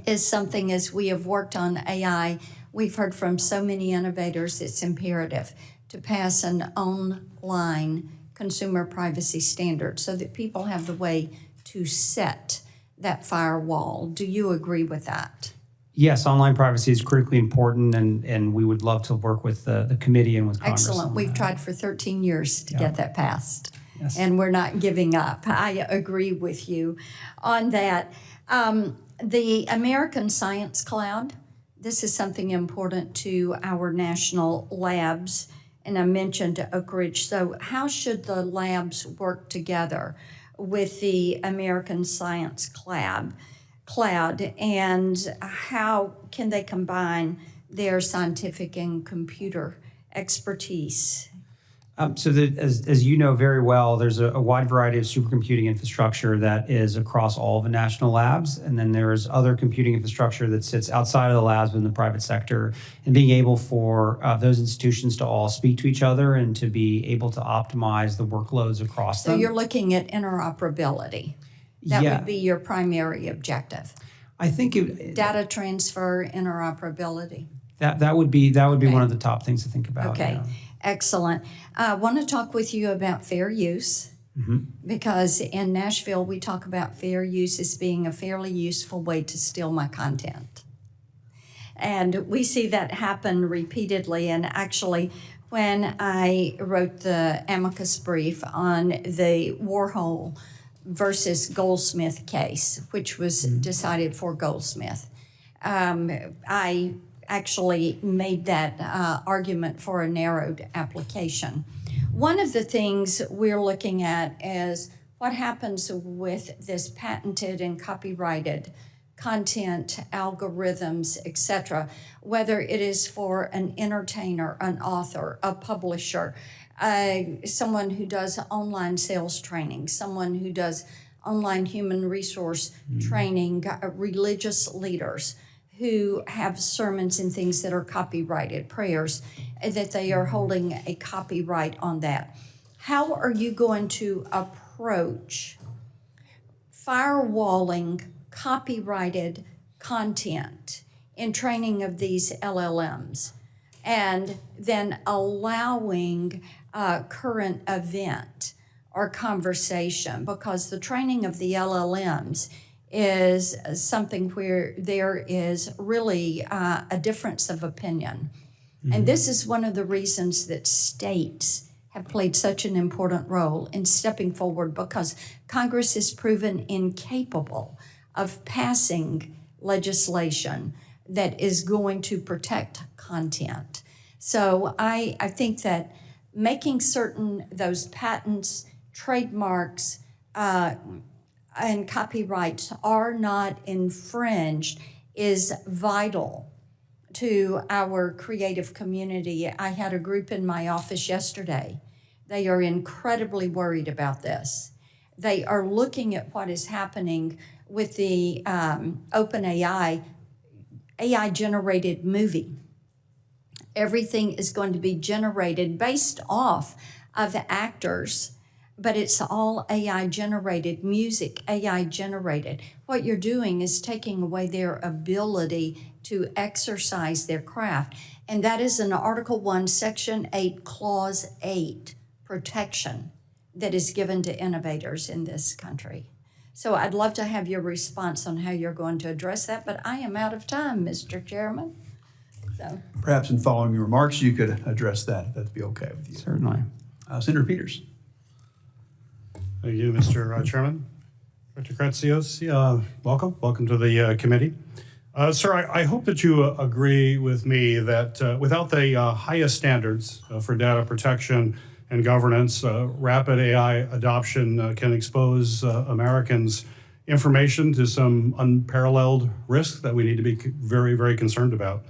is something, as we have worked on AI, we've heard from so many innovators, it's imperative to pass an online consumer privacy standard so that people have the way to set that firewall. Do you agree with that? Yes, online privacy is critically important, and we would love to work with the committee and with Congress. Excellent. on We've that. tried for 13 years to get that passed. Yes. And we're not giving up. I agree with you on that. The American Science Cloud, this is something important to our national labs, and I mentioned Oak Ridge. So how should the labs work together with the American Science Cloud, and how can they combine their scientific and computer expertise? As you know very well, there's a wide variety of supercomputing infrastructure that is across all of the national labs, and then there's other computing infrastructure that sits outside of the labs in the private sector, and being able for those institutions to all speak to each other and to be able to optimize the workloads across them. So you're looking at interoperability. That Yeah. would be your primary objective. I think Data transfer, interoperability. that would be Okay. one of the top things to think about. Okay, yeah. excellent. I want to talk with you about fair use. Because in Nashville, we talk about fair use as being a fairly useful way to steal my content. And we see that happen repeatedly. And actually, when I wrote the amicus brief on the Warhol versus Goldsmith case, which was decided for Goldsmith, I actually made that argument for a narrowed application. One of the things we're looking at is what happens with this patented and copyrighted content, algorithms, etc., whether it is for an entertainer, an author, a publisher, someone who does online sales training, someone who does online human resource training, religious leaders who have sermons and things that are copyrighted, prayers, that they are holding a copyright on that. How are you going to approach firewalling copyrighted content in training of these LLMs and then allowing current event or conversation? Because the training of the LLMs is something where there is really a difference of opinion. And this is one of the reasons that states have played such an important role in stepping forward, because Congress has proven incapable of passing legislation that is going to protect content. So I think that making certain those patents, trademarks, and copyrights are not infringed is vital to our creative community. I had a group in my office yesterday. They are incredibly worried about this. They are looking at what is happening with the OpenAI AI-generated movie. Everything is going to be generated based off of actors, but it's all AI-generated, music AI-generated. What you're doing is taking away their ability to exercise their craft. And that is an Article 1, Section 8, Clause 8 protection that is given to innovators in this country. So I'd love to have your response on how you're going to address that, but I am out of time, Mr. Chairman. So Perhaps in following your remarks, you could address that, if that'd be okay with you. Certainly. Senator Peters. Thank you, Mr. Chairman. Dr. Kratsios, welcome to the committee. Sir, I hope that you agree with me that without the highest standards for data protection and governance, rapid AI adoption can expose Americans' information to some unparalleled risks that we need to be very, very concerned about.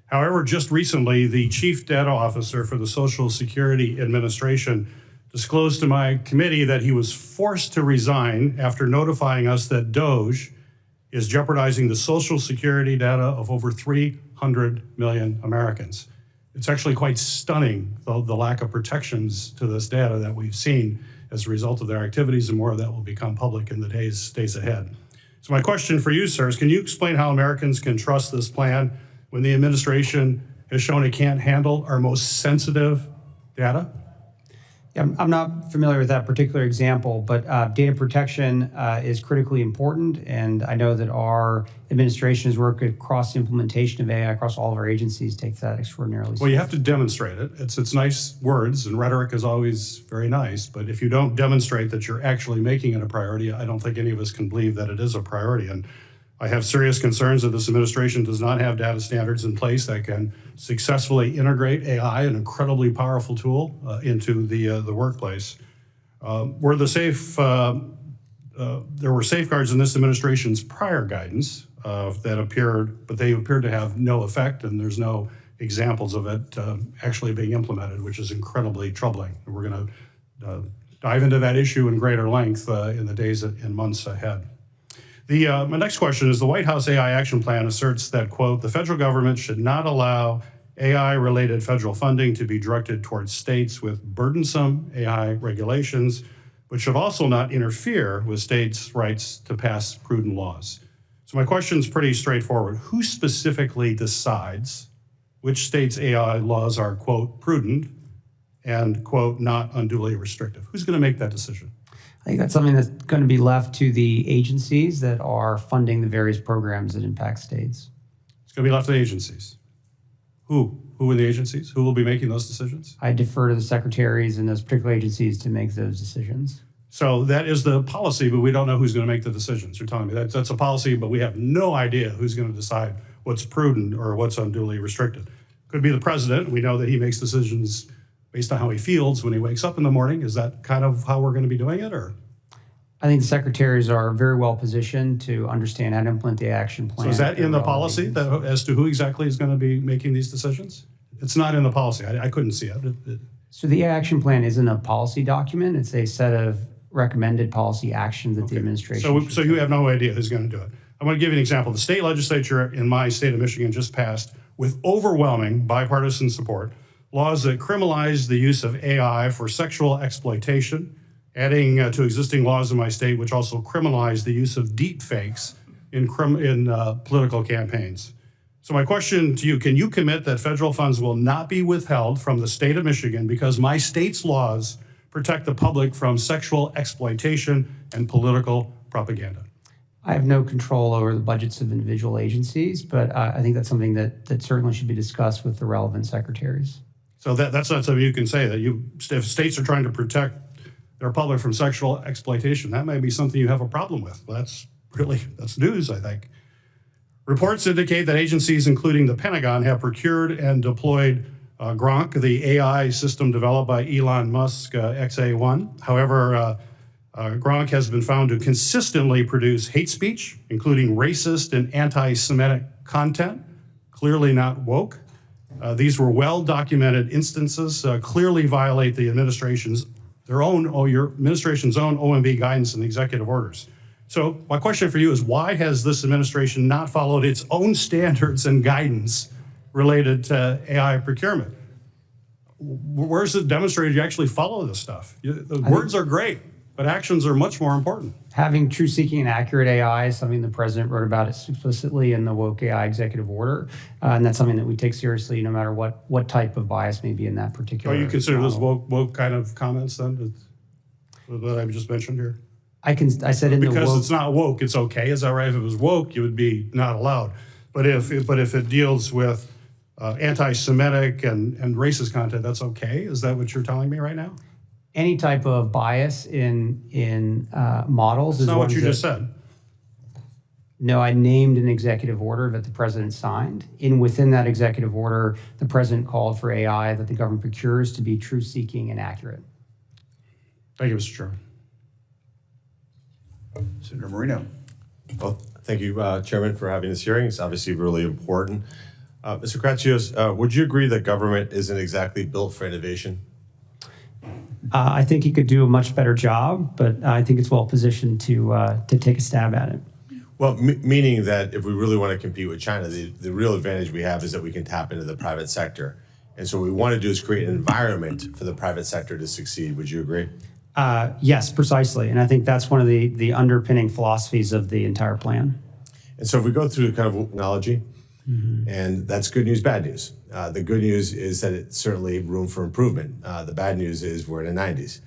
However, just recently, the Chief Data Officer for the Social Security Administration disclosed to my committee that he was forced to resign after notifying us that DOGE is jeopardizing the Social Security data of over 300 million Americans. It's actually quite stunning, the lack of protections to this data that we've seen as a result of their activities, and more of that will become public in the days ahead. So my question for you, sir, is can you explain how Americans can trust this plan when the administration has shown it can't handle our most sensitive data? Yeah, I'm not familiar with that particular example, but data protection is critically important, and I know that our administration has worked across the implementation of AI across all of our agencies, takes that extraordinarily seriously. Well, you have to demonstrate it. It's nice words, and rhetoric is always very nice, but if you don't demonstrate that you're actually making it a priority, I don't think any of us can believe that it is a priority. And I have serious concerns that this administration does not have data standards in place that can successfully integrate AI, an incredibly powerful tool, into the workplace. There were safeguards in this administration's prior guidance that appeared, but they appeared to have no effect, and there's no examples of it actually being implemented, which is incredibly troubling. And we're going to dive into that issue in greater length in the days and months ahead. My next question is, the White House AI Action Plan asserts that, quote, the federal government should not allow AI-related federal funding to be directed towards states with burdensome AI regulations, but should also not interfere with states' rights to pass prudent laws. So my question is pretty straightforward. Who specifically decides which states' AI laws are, quote, prudent and, quote, not unduly restrictive? Who's going to make that decision? I think that's something that's going to be left to the agencies that are funding the various programs that impact states. It's going to be left to the agencies. Who? Who are the agencies? Who will be making those decisions? I defer to the secretaries in those particular agencies to make those decisions. So that is the policy, but we don't know who's going to make the decisions. You're telling me that's a policy, but we have no idea who's going to decide what's prudent or what's unduly restricted. Could be the president. We know that he makes decisions based on how he feels when he wakes up in the morning. Is that kind of how we're going to be doing it, or? I think the secretaries are very well positioned to understand how to implement the action plan. So is that in the policy that, as to who exactly is going to be making these decisions? It's not in the policy. I couldn't see it. So the action plan isn't a policy document. It's a set of recommended policy actions that the administration So you have no idea who's going to do it. I'm going to give you an example. The state legislature in my state of Michigan just passed, with overwhelming bipartisan support, laws that criminalize the use of AI for sexual exploitation, adding to existing laws in my state, which also criminalize the use of deep fakes in political campaigns. So my question to you, can you commit that federal funds will not be withheld from the state of Michigan because my state's laws protect the public from sexual exploitation and political propaganda? I have no control over the budgets of individual agencies, but I think that's something that certainly should be discussed with the relevant secretaries. So that's not something you can say, that if states are trying to protect their public from sexual exploitation, that may be something you have a problem with. Well, that's news, I think. Reports indicate that agencies, including the Pentagon, have procured and deployed Gronk, the AI system developed by Elon Musk, XA1. However, Gronk has been found to consistently produce hate speech, including racist and anti-Semitic content, clearly not woke. These were well-documented instances, clearly violate the administration's your administration's own OMB guidance and executive orders. So my question for you is, why has this administration not followed its own standards and guidance related to AI procurement? Where's it demonstrated you actually follow this stuff? The words are great, but actions are much more important. Having true seeking and accurate AI is something the president wrote about explicitly in the woke AI executive order. And that's something that we take seriously no matter what type of bias may be in that particular you consider model. those woke kind of comments then that I've just mentioned here? I said in the woke. Because it's not woke, it's okay. Is that right? If it was woke, you would be not allowed. But if it deals with anti-Semitic and racist content, that's okay? Is that what you're telling me right now? Any type of bias in models. That's not what you just said. No, I named an executive order that the president signed. Within that executive order, the president called for AI that the government procures to be truth-seeking and accurate. Thank you, Mr. Chairman. Senator Moreno. Well, thank you, Chairman, for having this hearing. It's obviously really important. Mr. Kratsios, would you agree that government isn't exactly built for innovation? I think he could do a much better job, but I think it's well positioned to take a stab at it. Well, meaning that if we really want to compete with China, the real advantage we have is that we can tap into the private sector. And so what we want to do is create an environment for the private sector to succeed. Would you agree? Yes, precisely. And I think that's one of the underpinning philosophies of the entire plan. And so if we go through kind of analogy, and that's good news, bad news. The good news is that it's certainly room for improvement. The bad news is we're in the 90s.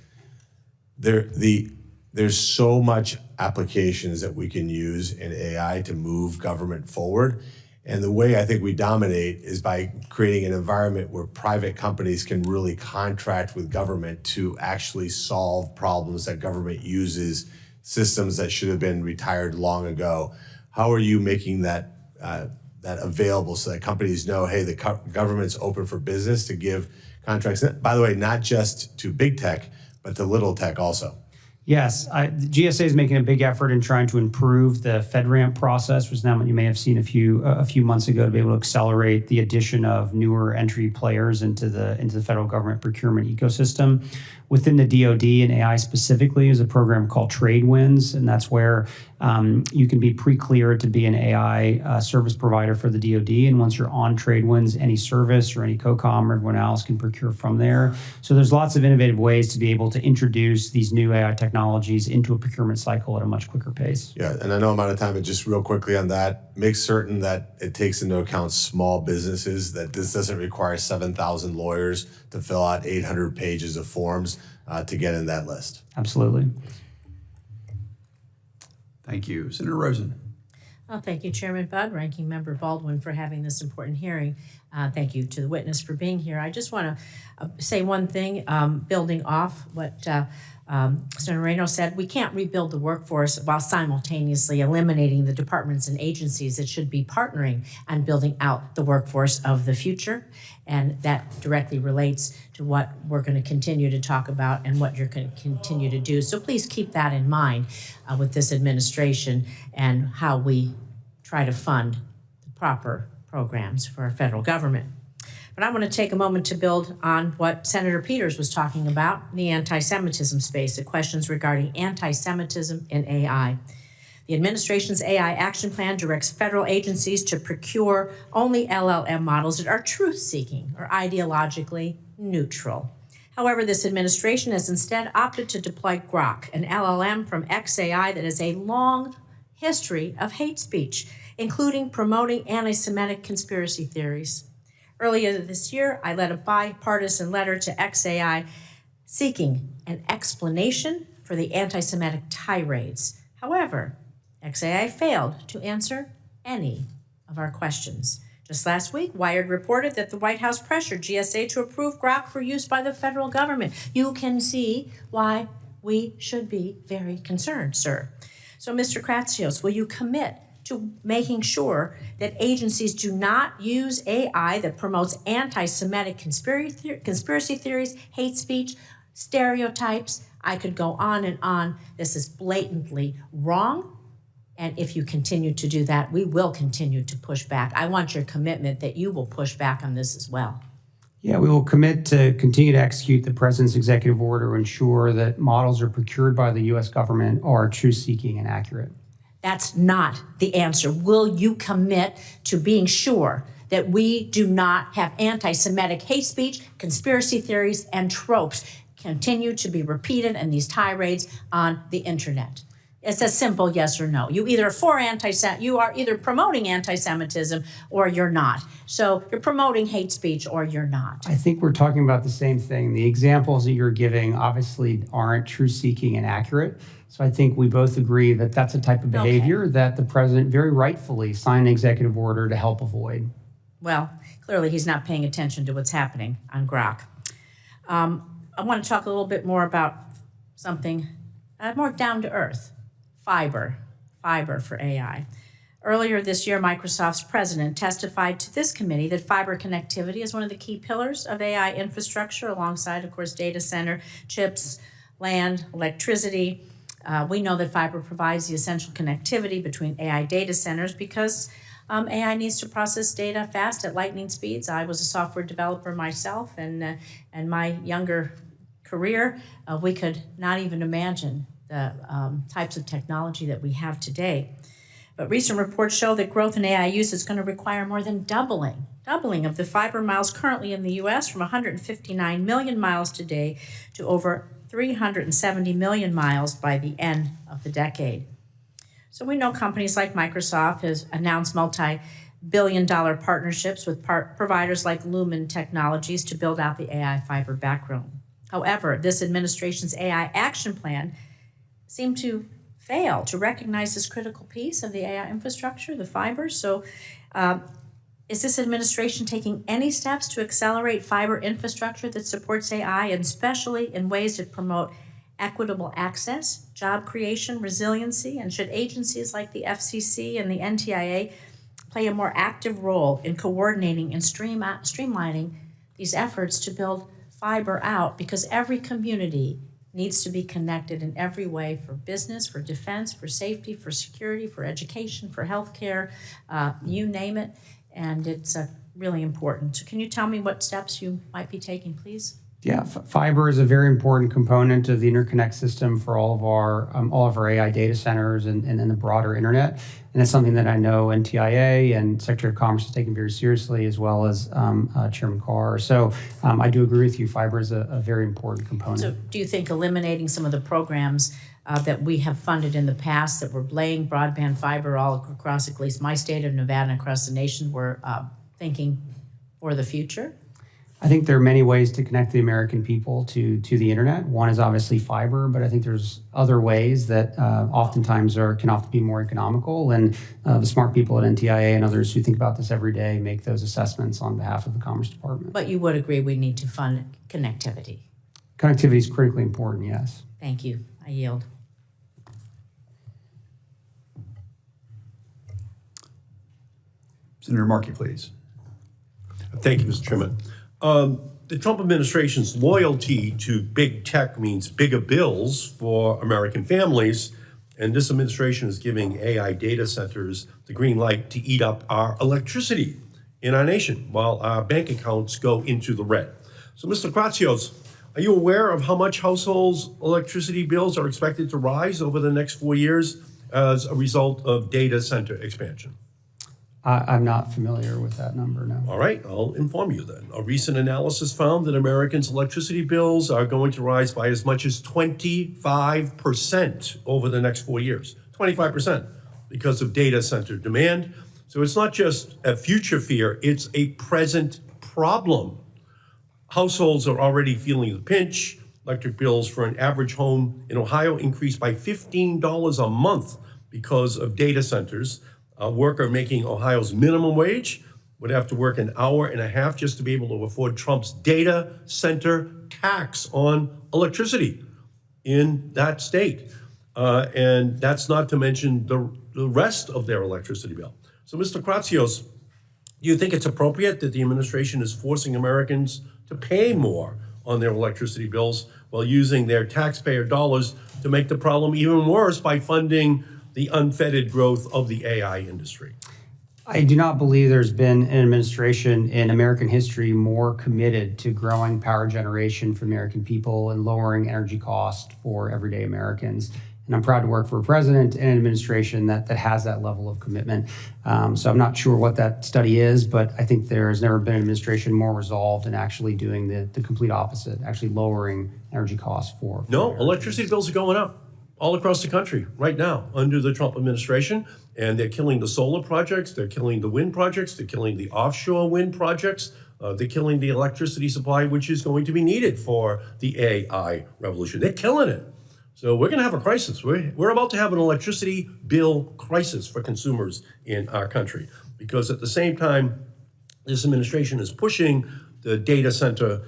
There's so much applications that we can use in AI to move government forward. And the way I think we dominate is by creating an environment where private companies can really contract with government to actually solve problems that government uses, systems that should have been retired long ago. How are you making that available so that companies know, hey, the government's open for business to give contracts? By the way, not just to big tech, but to little tech also. Yes, the GSA is making a big effort in trying to improve the FedRAMP process, which now you may have seen a few months ago, to be able to accelerate the addition of newer entry players into the federal government procurement ecosystem. Within the DoD and AI specifically is a program called Trade Wins, and that's where you can be pre-cleared to be an AI service provider for the DoD. And once you're on Trade Wins, any service or any COCOM or everyone else can procure from there. So there's lots of innovative ways to be able to introduce these new AI technologies technologies into a procurement cycle at a much quicker pace. Yeah, and I know I'm out of time, but just real quickly on that, make certain that it takes into account small businesses, that this doesn't require 7,000 lawyers to fill out 800 pages of forms to get in that list. Absolutely. Thank you. Senator Rosen. Well, thank you, Chairman Budd, Ranking Member Baldwin, for having this important hearing. Thank you to the witness for being here. I just want to say one thing, building off what Senator Reno said. We can't rebuild the workforce while simultaneously eliminating the departments and agencies that should be partnering and building out the workforce of the future. And that directly relates to what we're going to continue to talk about and what you're going to continue to do. So please keep that in mind with this administration and how we try to fund the proper programs for our federal government. But I want to take a moment to build on what Senator Peters was talking about in the anti-Semitism space, the questions regarding anti-Semitism in AI. The administration's AI action plan directs federal agencies to procure only LLM models that are truth-seeking or ideologically neutral. However, this administration has instead opted to deploy Grok, an LLM from XAI that has a long history of hate speech, including promoting anti-Semitic conspiracy theories. Earlier this year, I led a bipartisan letter to XAI seeking an explanation for the anti-Semitic tirades. However, XAI failed to answer any of our questions. Just last week, Wired reported that the White House pressured GSA to approve Grok for use by the federal government. You can see why we should be very concerned, sir. So, Mr. Kratsios, will you commit to making sure that agencies do not use AI that promotes anti-Semitic conspiracy theories, hate speech, stereotypes? I could go on and on. This is blatantly wrong. And if you continue to do that, we will continue to push back. I want your commitment that you will push back on this as well. Yeah, we will commit to continue to execute the President's executive order to ensure that models are procured by the U.S. government are truth-seeking and accurate. That's not the answer. Will you commit to being sure that we do not have anti-Semitic hate speech, conspiracy theories, and tropes continue to be repeated in these tirades on the internet? It's a simple yes or no. You are either promoting anti-Semitism or you're not. So you're promoting hate speech or you're not. I think we're talking about the same thing. The examples that you're giving obviously aren't truth-seeking and accurate. So I think we both agree that that's a type of behavior that the president very rightfully signed an executive order to help avoid. Well, clearly he's not paying attention to what's happening on Grok. I want to talk a little bit more about something more down to earth. Fiber for AI. Earlier this year, Microsoft's president testified to this committee that fiber connectivity is one of the key pillars of AI infrastructure, alongside, of course, data center, chips, land, electricity. We know that fiber provides the essential connectivity between AI data centers because AI needs to process data fast at lightning speeds. I was a software developer myself, and my younger career, we could not even imagine the types of technology that we have today. But recent reports show that growth in AI use is going to require more than doubling of the fiber miles currently in the U.S. from 159 million miles today to over 370 million miles by the end of the decade. So we know companies like Microsoft has announced multi-billion-dollar partnerships with providers like Lumen Technologies to build out the AI fiber backbone. However, this administration's AI action plan seem to fail to recognize this critical piece of the AI infrastructure, the fiber. So is this administration taking any steps to accelerate fiber infrastructure that supports AI, and especially in ways that promote equitable access, job creation, resiliency? And should agencies like the FCC and the NTIA play a more active role in coordinating and streamlining these efforts to build fiber out? Because every community needs to be connected in every way, for business, for defense, for safety, for security, for education, for healthcare, you name it. And it's really important. So can you tell me what steps you might be taking, please? Yeah, fiber is a very important component of the interconnect system for all of our AI data centers and the broader internet. And it's something that I know NTIA and Secretary of Commerce is taking very seriously, as well as Chairman Carr. So I do agree with you. Fiber is a very important component. So do you think eliminating some of the programs that we have funded in the past that were laying broadband fiber all across at least my state of Nevada and across the nation, we're thinking for the future? I think there are many ways to connect the American people to the internet. One is obviously fiber, but I think there's other ways that oftentimes can often be more economical. And the smart people at NTIA and others who think about this every day make those assessments on behalf of the Commerce Department. But you would agree we need to fund connectivity? Connectivity is critically important, yes. Thank you. I yield. Senator Markey, please. Thank you, Mr. Chairman. The Trump administration's loyalty to big tech means bigger bills for American families, and this administration is giving AI data centers the green light to eat up our electricity in our nation while our bank accounts go into the red. So, Mr. Kratsios, are you aware of how much households' electricity bills are expected to rise over the next 4 years as a result of data center expansion? I'm not familiar with that number, no. All right, I'll inform you then. A recent analysis found that Americans' electricity bills are going to rise by as much as 25% over the next 4 years. 25% because of data center demand. So it's not just a future fear, it's a present problem. Households are already feeling the pinch. Electric bills for an average home in Ohio increased by $15 a month because of data centers. A worker making Ohio's minimum wage would have to work an hour and a half just to be able to afford Trump's data center tax on electricity in that state. And that's not to mention the rest of their electricity bill. So, Mr. Kratsios, do you think it's appropriate that the administration is forcing Americans to pay more on their electricity bills while using their taxpayer dollars to make the problem even worse by funding the unfettered growth of the AI industry? I do not believe there's been an administration in American history more committed to growing power generation for the American people and lowering energy costs for everyday Americans. And I'm proud to work for a president and an administration that has that level of commitment. So I'm not sure what that study is, but I think there has never been an administration more resolved in actually doing the complete opposite, actually lowering energy costs for No, Americans. electricity bills are going up all across the country right now under the Trump administration, and they're killing the solar projects, they're killing the wind projects, they're killing the offshore wind projects, they're killing the electricity supply, which is going to be needed for the AI revolution. They're killing it. So we're gonna have a crisis. We're about to have an electricity bill crisis for consumers in our country, because at the same time, this administration is pushing the data center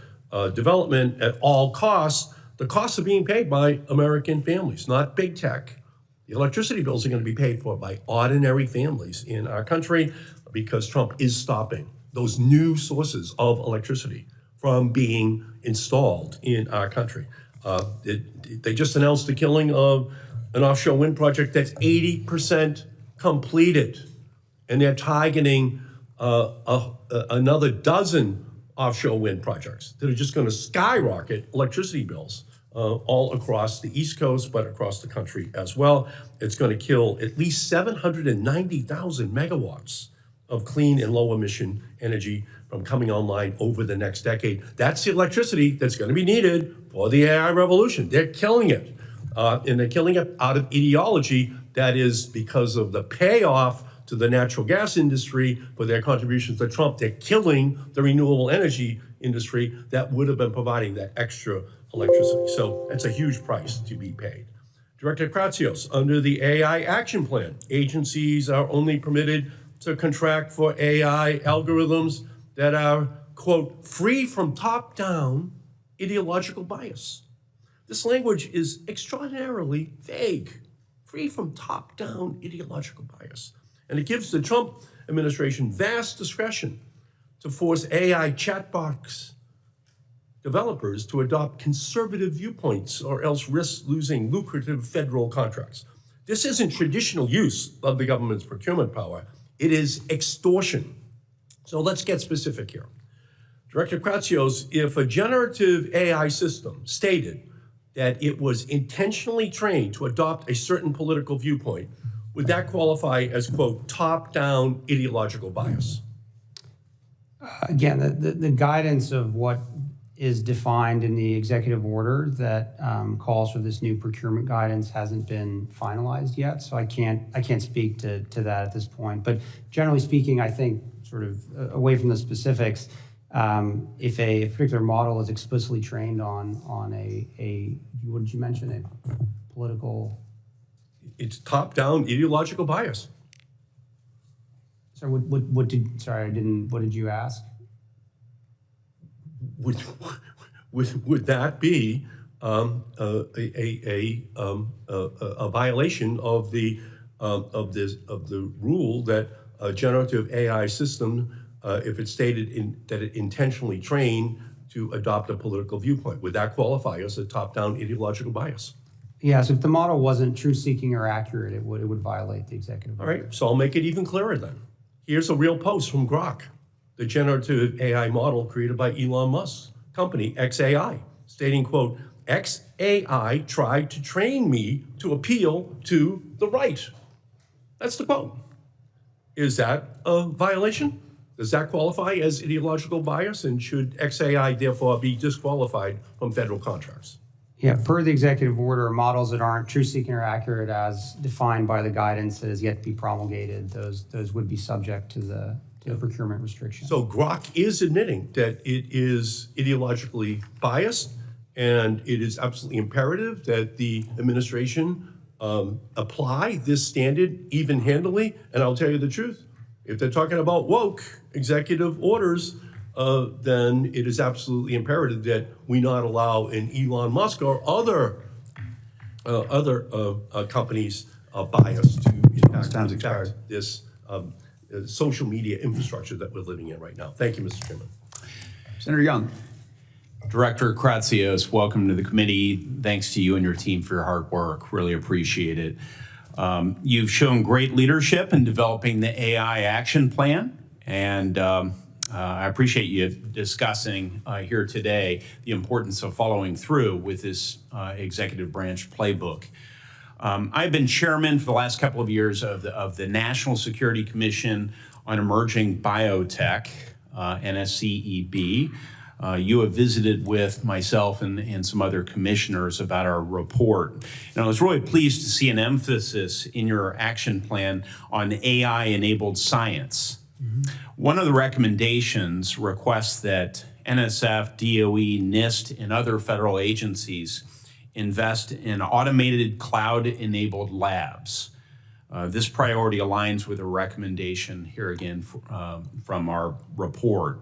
development at all costs. The costs are being paid by American families, not big tech. The electricity bills are going to be paid for by ordinary families in our country because Trump is stopping those new sources of electricity from being installed in our country. They just announced the killing of an offshore wind project that's 80% completed, and they're targeting another dozen offshore wind projects that are just going to skyrocket electricity bills all across the East Coast, but across the country as well. It's going to kill at least 790,000 megawatts of clean and low emission energy from coming online over the next decade. That's the electricity that's going to be needed for the AI revolution. They're killing it. And they're killing it out of ideology that is because of the payoff to the natural gas industry for their contributions to Trump. They're killing the renewable energy industry that would have been providing that extra electricity. So that's a huge price to be paid. Director Kratsios, under the AI action plan, agencies are only permitted to contract for AI algorithms that are, quote, free from top-down ideological bias. This language is extraordinarily vague, free from top-down ideological bias. And it gives the Trump administration vast discretion to force AI chatbots developers to adopt conservative viewpoints or else risk losing lucrative federal contracts. This isn't traditional use of the government's procurement power. It is extortion. So let's get specific here. Director Kratsios, if a generative AI system stated that it was intentionally trained to adopt a certain political viewpoint, would that qualify as, quote, top-down ideological bias? Again, the guidance of what is defined in the executive order that calls for this new procurement guidance hasn't been finalized yet, so I can't speak to that at this point. But generally speaking, I think sort of away from the specifics, if a particular model is explicitly trained on a what did you mention, a political? It's top-down ideological bias. Sorry, what did you ask? Would that be a violation of the rule that a generative AI system, if it's stated that it intentionally trained to adopt a political viewpoint, would that qualify as a top-down ideological bias? Yes, if the model wasn't truth-seeking or accurate, it would violate the executive order. All right, so I'll make it even clearer then. Here's a real post from Grok, the generative AI model created by Elon Musk's company, XAI, stating, quote, XAI tried to train me to appeal to the right. That's the quote. Is that a violation? Does that qualify as ideological bias? And should XAI therefore be disqualified from federal contracts? Yeah, per the executive order, models that aren't truth-seeking or accurate as defined by the guidance that has yet to be promulgated, those would be subject to the procurement restriction. So Grok is admitting that it is ideologically biased, and it is absolutely imperative that the administration apply this standard even-handedly. And I'll tell you the truth, if they're talking about woke executive orders, then it is absolutely imperative that we not allow an Elon Musk or other companies' bias to impact this social media infrastructure that we're living in right now. Thank you, Mr. Chairman. Senator Young. Director Kratsios, welcome to the committee. Thanks to you and your team for your hard work. Really appreciate it. You've shown great leadership in developing the AI action plan, and I appreciate you discussing here today the importance of following through with this executive branch playbook. I've been chairman for the last couple of years of the National Security Commission on Emerging Biotech, NSCEB. You have visited with myself and some other commissioners about our report. And I was really pleased to see an emphasis in your action plan on AI-enabled science. One of the recommendations requests that NSF, DOE, NIST, and other federal agencies invest in automated cloud-enabled labs. This priority aligns with a recommendation here again from our report.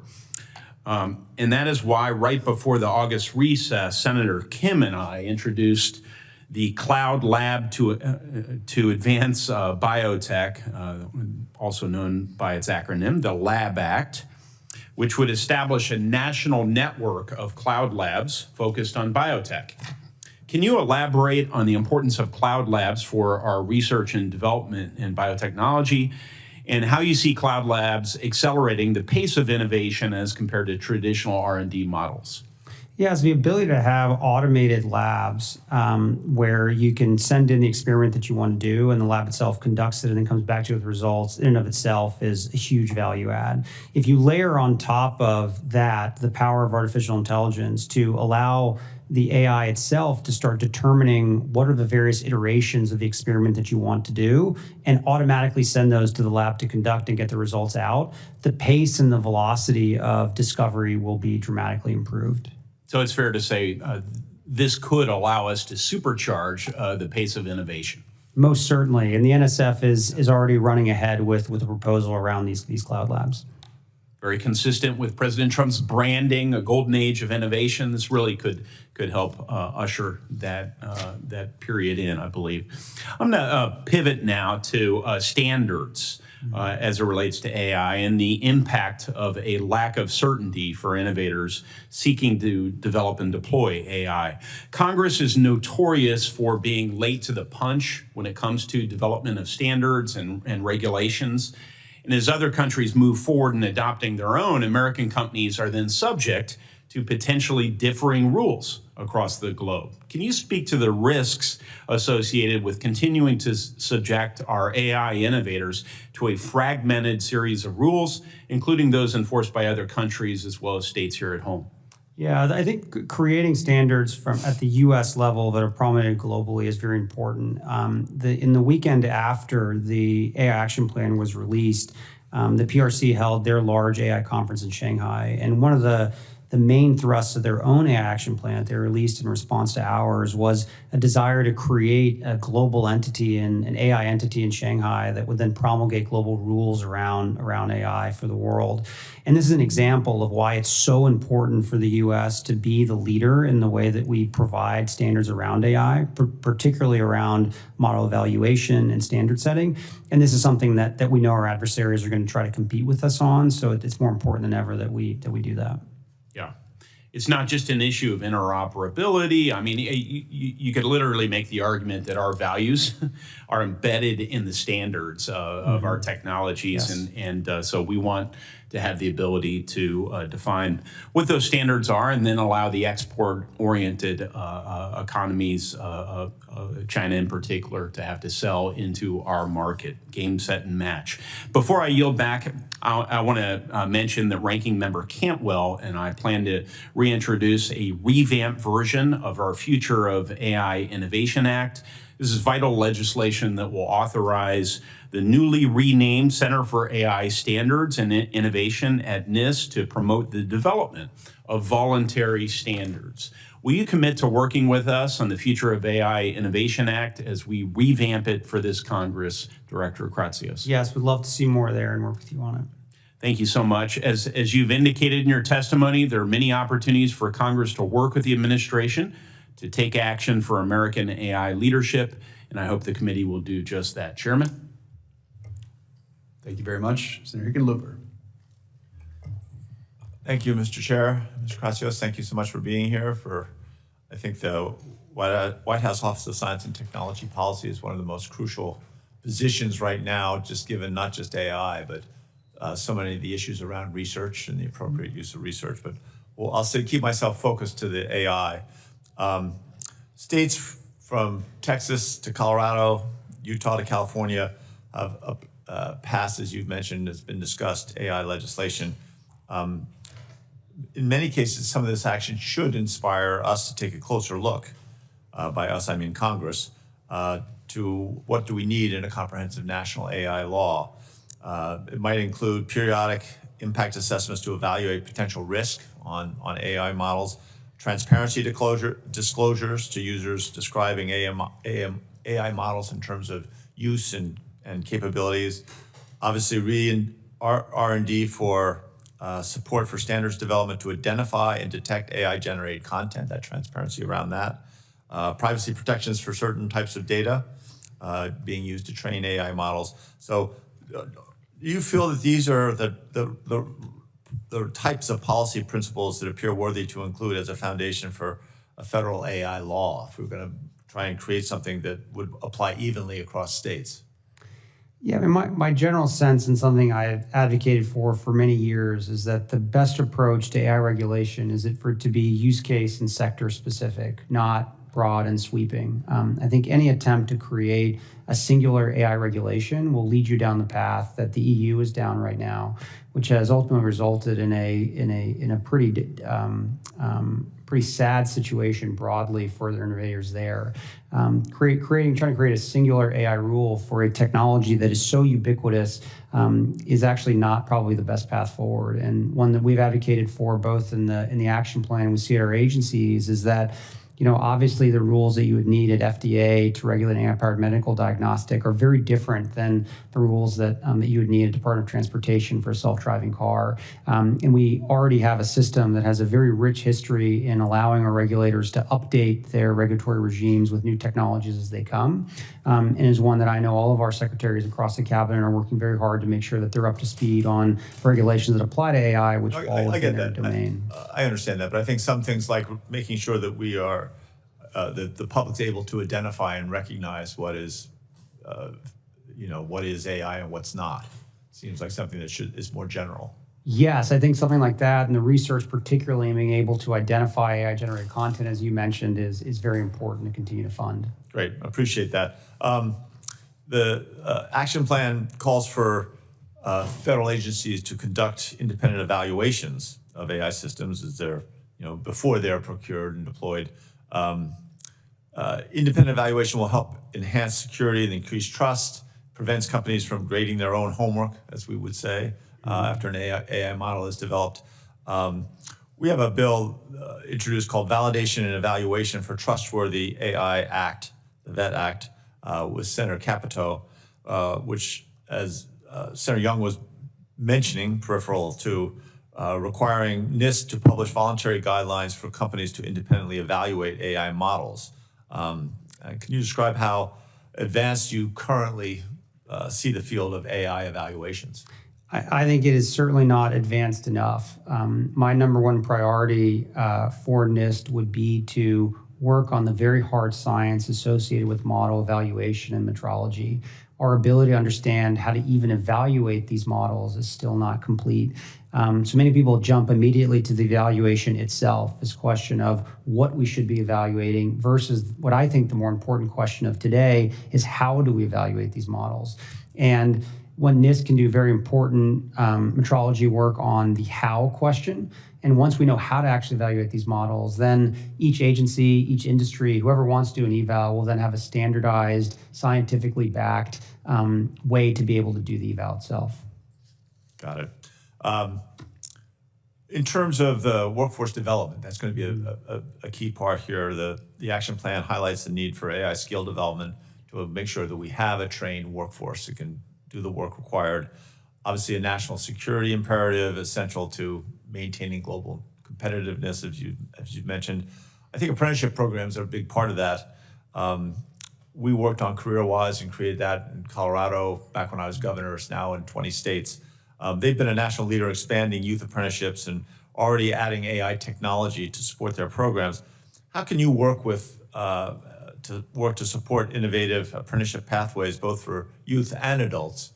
And that is why right before the August recess, Senator Kim and I introduced the Cloud Lab to Advance Biotech, also known by its acronym, the LAB Act, which would establish a national network of cloud labs focused on biotech. Can you elaborate on the importance of cloud labs for our research and development in biotechnology, and how you see cloud labs accelerating the pace of innovation as compared to traditional R&D models? Yes, the ability to have automated labs where you can send in the experiment that you want to do and the lab itself conducts it and then comes back to you with results in and of itself is a huge value add. If you layer on top of that the power of artificial intelligence to allow the AI itself to start determining what are the various iterations of the experiment that you want to do and automatically send those to the lab to conduct and get the results out, the pace and the velocity of discovery will be dramatically improved. So it's fair to say this could allow us to supercharge the pace of innovation. Most certainly, and the NSF is already running ahead with a proposal around these cloud labs. Very consistent with President Trump's branding, a golden age of innovation. This really could help usher that period in, I believe. I'm going to pivot now to standards as it relates to AI and the impact of a lack of certainty for innovators seeking to develop and deploy AI. Congress is notorious for being late to the punch when it comes to development of standards and regulations. And as other countries move forward in adopting their own, American companies are then subject to potentially differing rules across the globe. Can you speak to the risks associated with continuing to subject our AI innovators to a fragmented series of rules, including those enforced by other countries as well as states here at home? Yeah, I think creating standards at the U.S. level that are promulgated globally is very important. In the weekend after the AI Action Plan was released, the PRC held their large AI conference in Shanghai, and one of the main thrusts of their own AI action plan that they released in response to ours was a desire to create a global entity, an AI entity in Shanghai that would then promulgate global rules around AI for the world. And this is an example of why it's so important for the U.S. to be the leader in the way that we provide standards around AI, particularly around model evaluation and standard setting. And this is something that we know our adversaries are going to try to compete with us on. So it's more important than ever that we do that. Yeah. It's not just an issue of interoperability. I mean, you could literally make the argument that our values are embedded in the standards of our technologies. Yes. And so we want to have the ability to define what those standards are and then allow the export-oriented economies, China in particular, to have to sell into our market, game, set, and match. Before I yield back, I want to mention that Ranking Member Cantwell and I plan to reintroduce a revamped version of our Future of AI Innovation Act. This is vital legislation that will authorize the newly renamed Center for AI Standards and Innovation at NIST to promote the development of voluntary standards. Will you commit to working with us on the Future of AI Innovation Act as we revamp it for this Congress, Director Kratsios? Yes, we'd love to see more there and work with you on it. Thank you so much. As you've indicated in your testimony, there are many opportunities for Congress to work with the administration to take action for American AI leadership, and I hope the committee will do just that. Chairman? Thank you very much. Senator Hickenlooper. Thank you, Mr. Chair. Mr. Kratsios, thank you so much for being here. I think the White House Office of Science and Technology Policy is one of the most crucial positions right now, just given not just AI, but so many of the issues around research and the appropriate use of research. But I'll keep myself focused to the AI. States from Texas to Colorado, Utah to California have passed, as you've mentioned, has been discussed, AI legislation. In many cases, some of this action should inspire us to take a closer look, by us I mean Congress, to what do we need in a comprehensive national AI law. It might include periodic impact assessments to evaluate potential risk on AI models, transparency disclosures to users describing AI models in terms of use and capabilities. Obviously, R&D for support for standards development to identify and detect AI-generated content, that transparency around that. Privacy protections for certain types of data being used to train AI models. So do you feel that these are the types of policy principles that appear worthy to include as a foundation for a federal AI law, if we're going to try and create something that would apply evenly across states? Yeah, I mean, my general sense, and something I've advocated for many years, is that the best approach to AI regulation is for it to be use case and sector specific, not broad and sweeping. I think any attempt to create a singular AI regulation will lead you down the path that the EU is down right now, which has ultimately resulted in a pretty sad situation broadly for the innovators there. Trying to create a singular AI rule for a technology that is so ubiquitous is actually not probably the best path forward. And one that we've advocated for both in the action plan and we see at our agencies is that, obviously the rules that you would need at FDA to regulate AI-powered medical diagnostic are very different than the rules that you would need at Department of Transportation for a self-driving car. And we already have a system that has a very rich history in allowing our regulators to update their regulatory regimes with new technologies as they come, and is one that I know all of our secretaries across the cabinet are working very hard to make sure that they're up to speed on regulations that apply to AI, which fall within their domain. I understand that, but I think some things like making sure that we are the public's able to identify and recognize what is AI and what's not. seems like something that is more general. Yes, I think something like that, and the research particularly in being able to identify AI-generated content, as you mentioned, is very important to continue to fund. Great, appreciate that. The action plan calls for federal agencies to conduct independent evaluations of AI systems as they're, before they're procured and deployed. Independent evaluation will help enhance security and increase trust, prevents companies from grading their own homework, as we would say, after an AI model is developed. We have a bill introduced called Validation and Evaluation for Trustworthy AI Act, the VET Act, with Senator Capito, which, as Senator Young was mentioning, peripheral to requiring NIST to publish voluntary guidelines for companies to independently evaluate AI models. Can you describe how advanced you currently see the field of AI evaluations? I think it is certainly not advanced enough. My number one priority for NIST would be to work on the very hard science associated with model evaluation and metrology. Our ability to understand how to even evaluate these models is still not complete. So many people jump immediately to the evaluation itself, this question of what we should be evaluating versus what I think the more important question of today is how do we evaluate these models? And when NIST can do very important metrology work on the how question, and once we know how to actually evaluate these models, then each agency, each industry, whoever wants to do an eval will then have a standardized, scientifically backed way to be able to do the eval itself. Got it. In terms of the workforce development, that's going to be a key part here. The action plan highlights the need for AI skill development to make sure that we have a trained workforce that can do the work required. Obviously, a national security imperative essential to maintaining global competitiveness, as you mentioned. I think apprenticeship programs are a big part of that. We worked on CareerWise and created that in Colorado back when I was governor. It's now in 20 states. They've been a national leader expanding youth apprenticeships and already adding AI technology to support their programs. How can you work to support innovative apprenticeship pathways, both for youth and adults,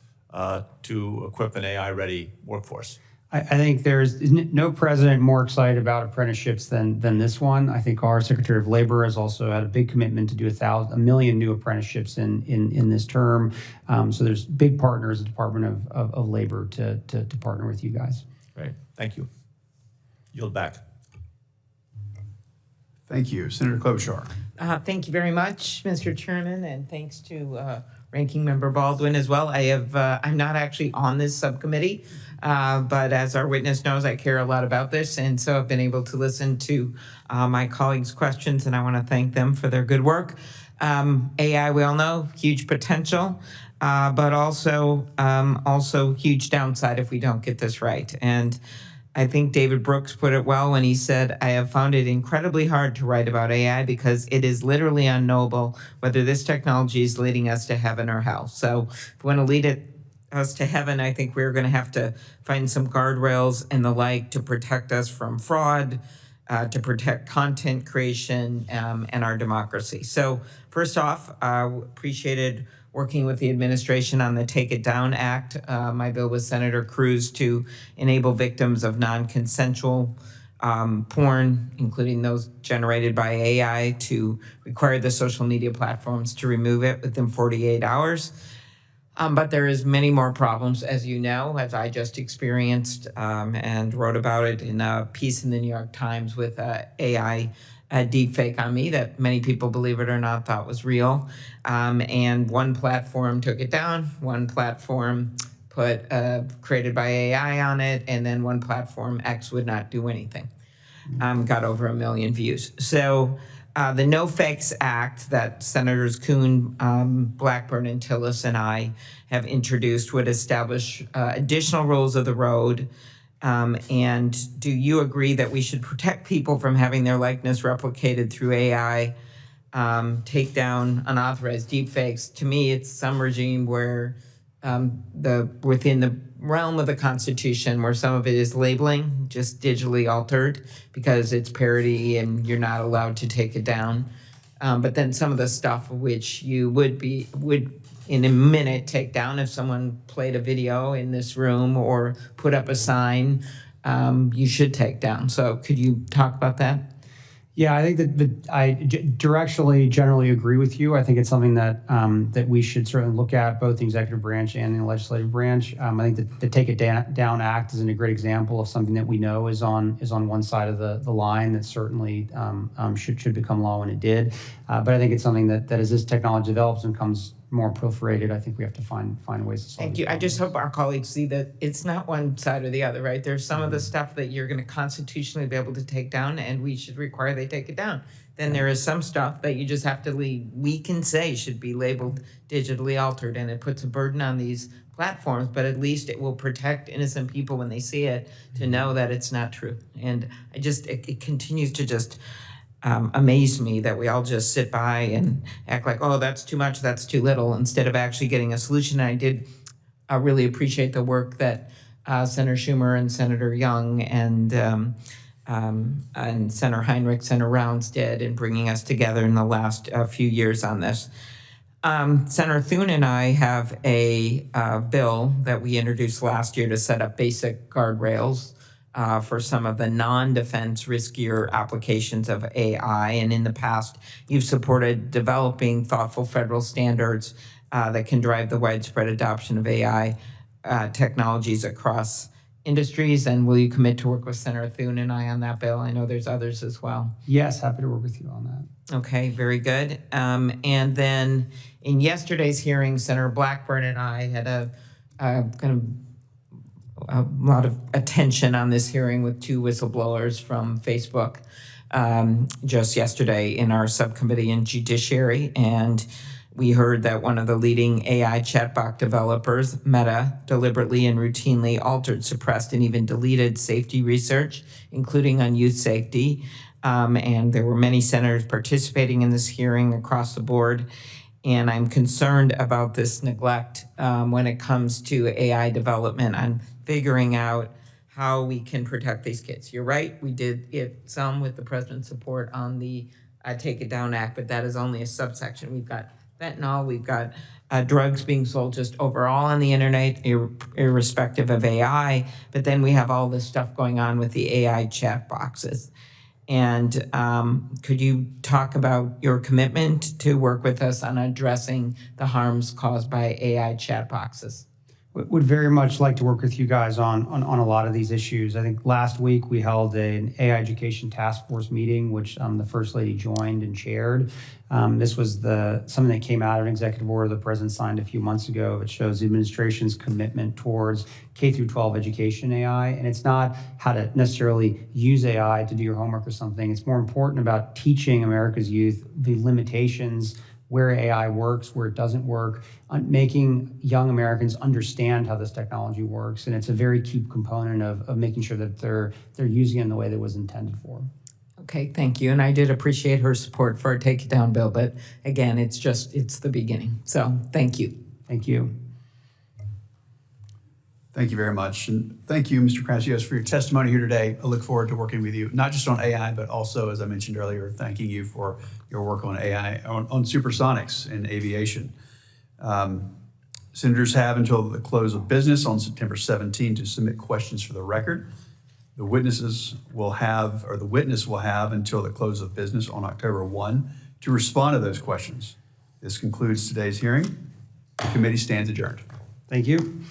to equip an AI-ready workforce? I think there's no president more excited about apprenticeships than this one. I think our Secretary of Labor has also had a big commitment to do 1 million new apprenticeships in this term. So there's big partners, the Department of Labor, to partner with you guys. Great, thank you. Yield back. Thank you. Senator Klobuchar. Thank you very much, Mr. Chairman, and thanks to Ranking Member Baldwin as well. I'm not actually on this subcommittee, but as our witness knows, I care a lot about this, and so I've been able to listen to my colleagues' questions, and I want to thank them for their good work. AI, we all know, huge potential, but also huge downside if we don't get this right. And I think David Brooks put it well when he said, I have found it incredibly hard to write about AI because it is literally unknowable whether this technology is leading us to heaven or hell. So if we want to lead us to heaven, I think we're going to have to find some guardrails and the like to protect us from fraud, to protect content creation and our democracy. So first off, appreciated working with the administration on the Take It Down Act. My bill with Senator Cruz to enable victims of non-consensual porn, including those generated by AI, to require the social media platforms to remove it within 48 hours. But there is many more problems, as you know, as I just experienced and wrote about it in a piece in the New York Times with AI deepfake on me that many people, believe it or not, thought was real. And one platform took it down, one platform put created by AI on it, and then one platform, X, would not do anything. Got over 1 million views. So the No Fakes Act that Senators Kuhn, Blackburn, and Tillis and I have introduced would establish additional rules of the road. And do you agree that we should protect people from having their likeness replicated through AI, take down unauthorized deepfakes? To me, it's some regime where within the realm of the Constitution, where some of it is labeling, just digitally altered because it's parody and you're not allowed to take it down. But then some of the stuff which you would in a minute take down. If someone played a video in this room or put up a sign, you should take down. So could you talk about that? Yeah, I think that I directionally generally agree with you. I think it's something that that we should certainly look at, both the executive branch and the legislative branch. I think that the Take It Down Act is a great example of something that we know is on one side of the line that certainly should become law when it did. But I think it's something that as this technology develops and becomes more proliferated, I think we have to find ways to solve it. Thank you. I just hope our colleagues see that it's not one side or the other, right? There's some of the stuff that you're going to constitutionally be able to take down, and we should require they take it down. Then there is some stuff that you just have to leave. We can say should be labeled digitally altered, and it puts a burden on these platforms, but at least it will protect innocent people when they see it to know that it's not true. And it continues to just amaze me that we all just sit by and act like, oh, that's too much, that's too little, instead of actually getting a solution. And I did really appreciate the work that Senator Schumer and Senator Young and Senator Heinrich, Senator Rounds did in bringing us together in the last few years on this. Senator Thune and I have a bill that we introduced last year to set up basic guardrails for some of the non-defense riskier applications of AI. And in the past, you've supported developing thoughtful federal standards that can drive the widespread adoption of AI technologies across industries. And will you commit to work with Senator Thune and I on that bill? I know there's others as well. Yes, happy to work with you on that. Okay, very good. And then in yesterday's hearing, Senator Blackburn and I had a lot of attention on this hearing with two whistleblowers from Facebook just yesterday in our subcommittee in Judiciary. And we heard that one of the leading AI chatbot developers, Meta, deliberately and routinely altered, suppressed, and even deleted safety research, including on youth safety. And there were many senators participating in this hearing across the board. And I'm concerned about this neglect when it comes to AI development on figuring out how we can protect these kids. You're right, we did some with the president's support on the Take It Down Act, but that is only a subsection. We've got fentanyl, we've got drugs being sold just overall on the internet, irrespective of AI, but then we have all this stuff going on with the AI chat boxes. And could you talk about your commitment to work with us on addressing the harms caused by AI chat boxes? Would very much like to work with you guys on a lot of these issues. I think last week we held an AI education task force meeting, which the First Lady joined and chaired. This was something that came out of an executive order the president signed a few months ago. It shows the administration's commitment towards K through 12 education AI. And it's not how to necessarily use AI to do your homework or something. It's more important about teaching America's youth the limitations, where AI works, where it doesn't work, making young Americans understand how this technology works. And it's a very key component of making sure that they're using it in the way that it was intended for. Okay, thank you. And I did appreciate her support for our Take It Down bill, but again, it's the beginning. So thank you. Thank you. Thank you very much. And thank you, Mr. Kratsios, for your testimony here today. I look forward to working with you, not just on AI, but also, as I mentioned earlier, thanking you for your work on AI, on supersonics and aviation. Senators have until the close of business on September 17 to submit questions for the record. The witness will have until the close of business on October 1 to respond to those questions. This concludes today's hearing. The committee stands adjourned. Thank you.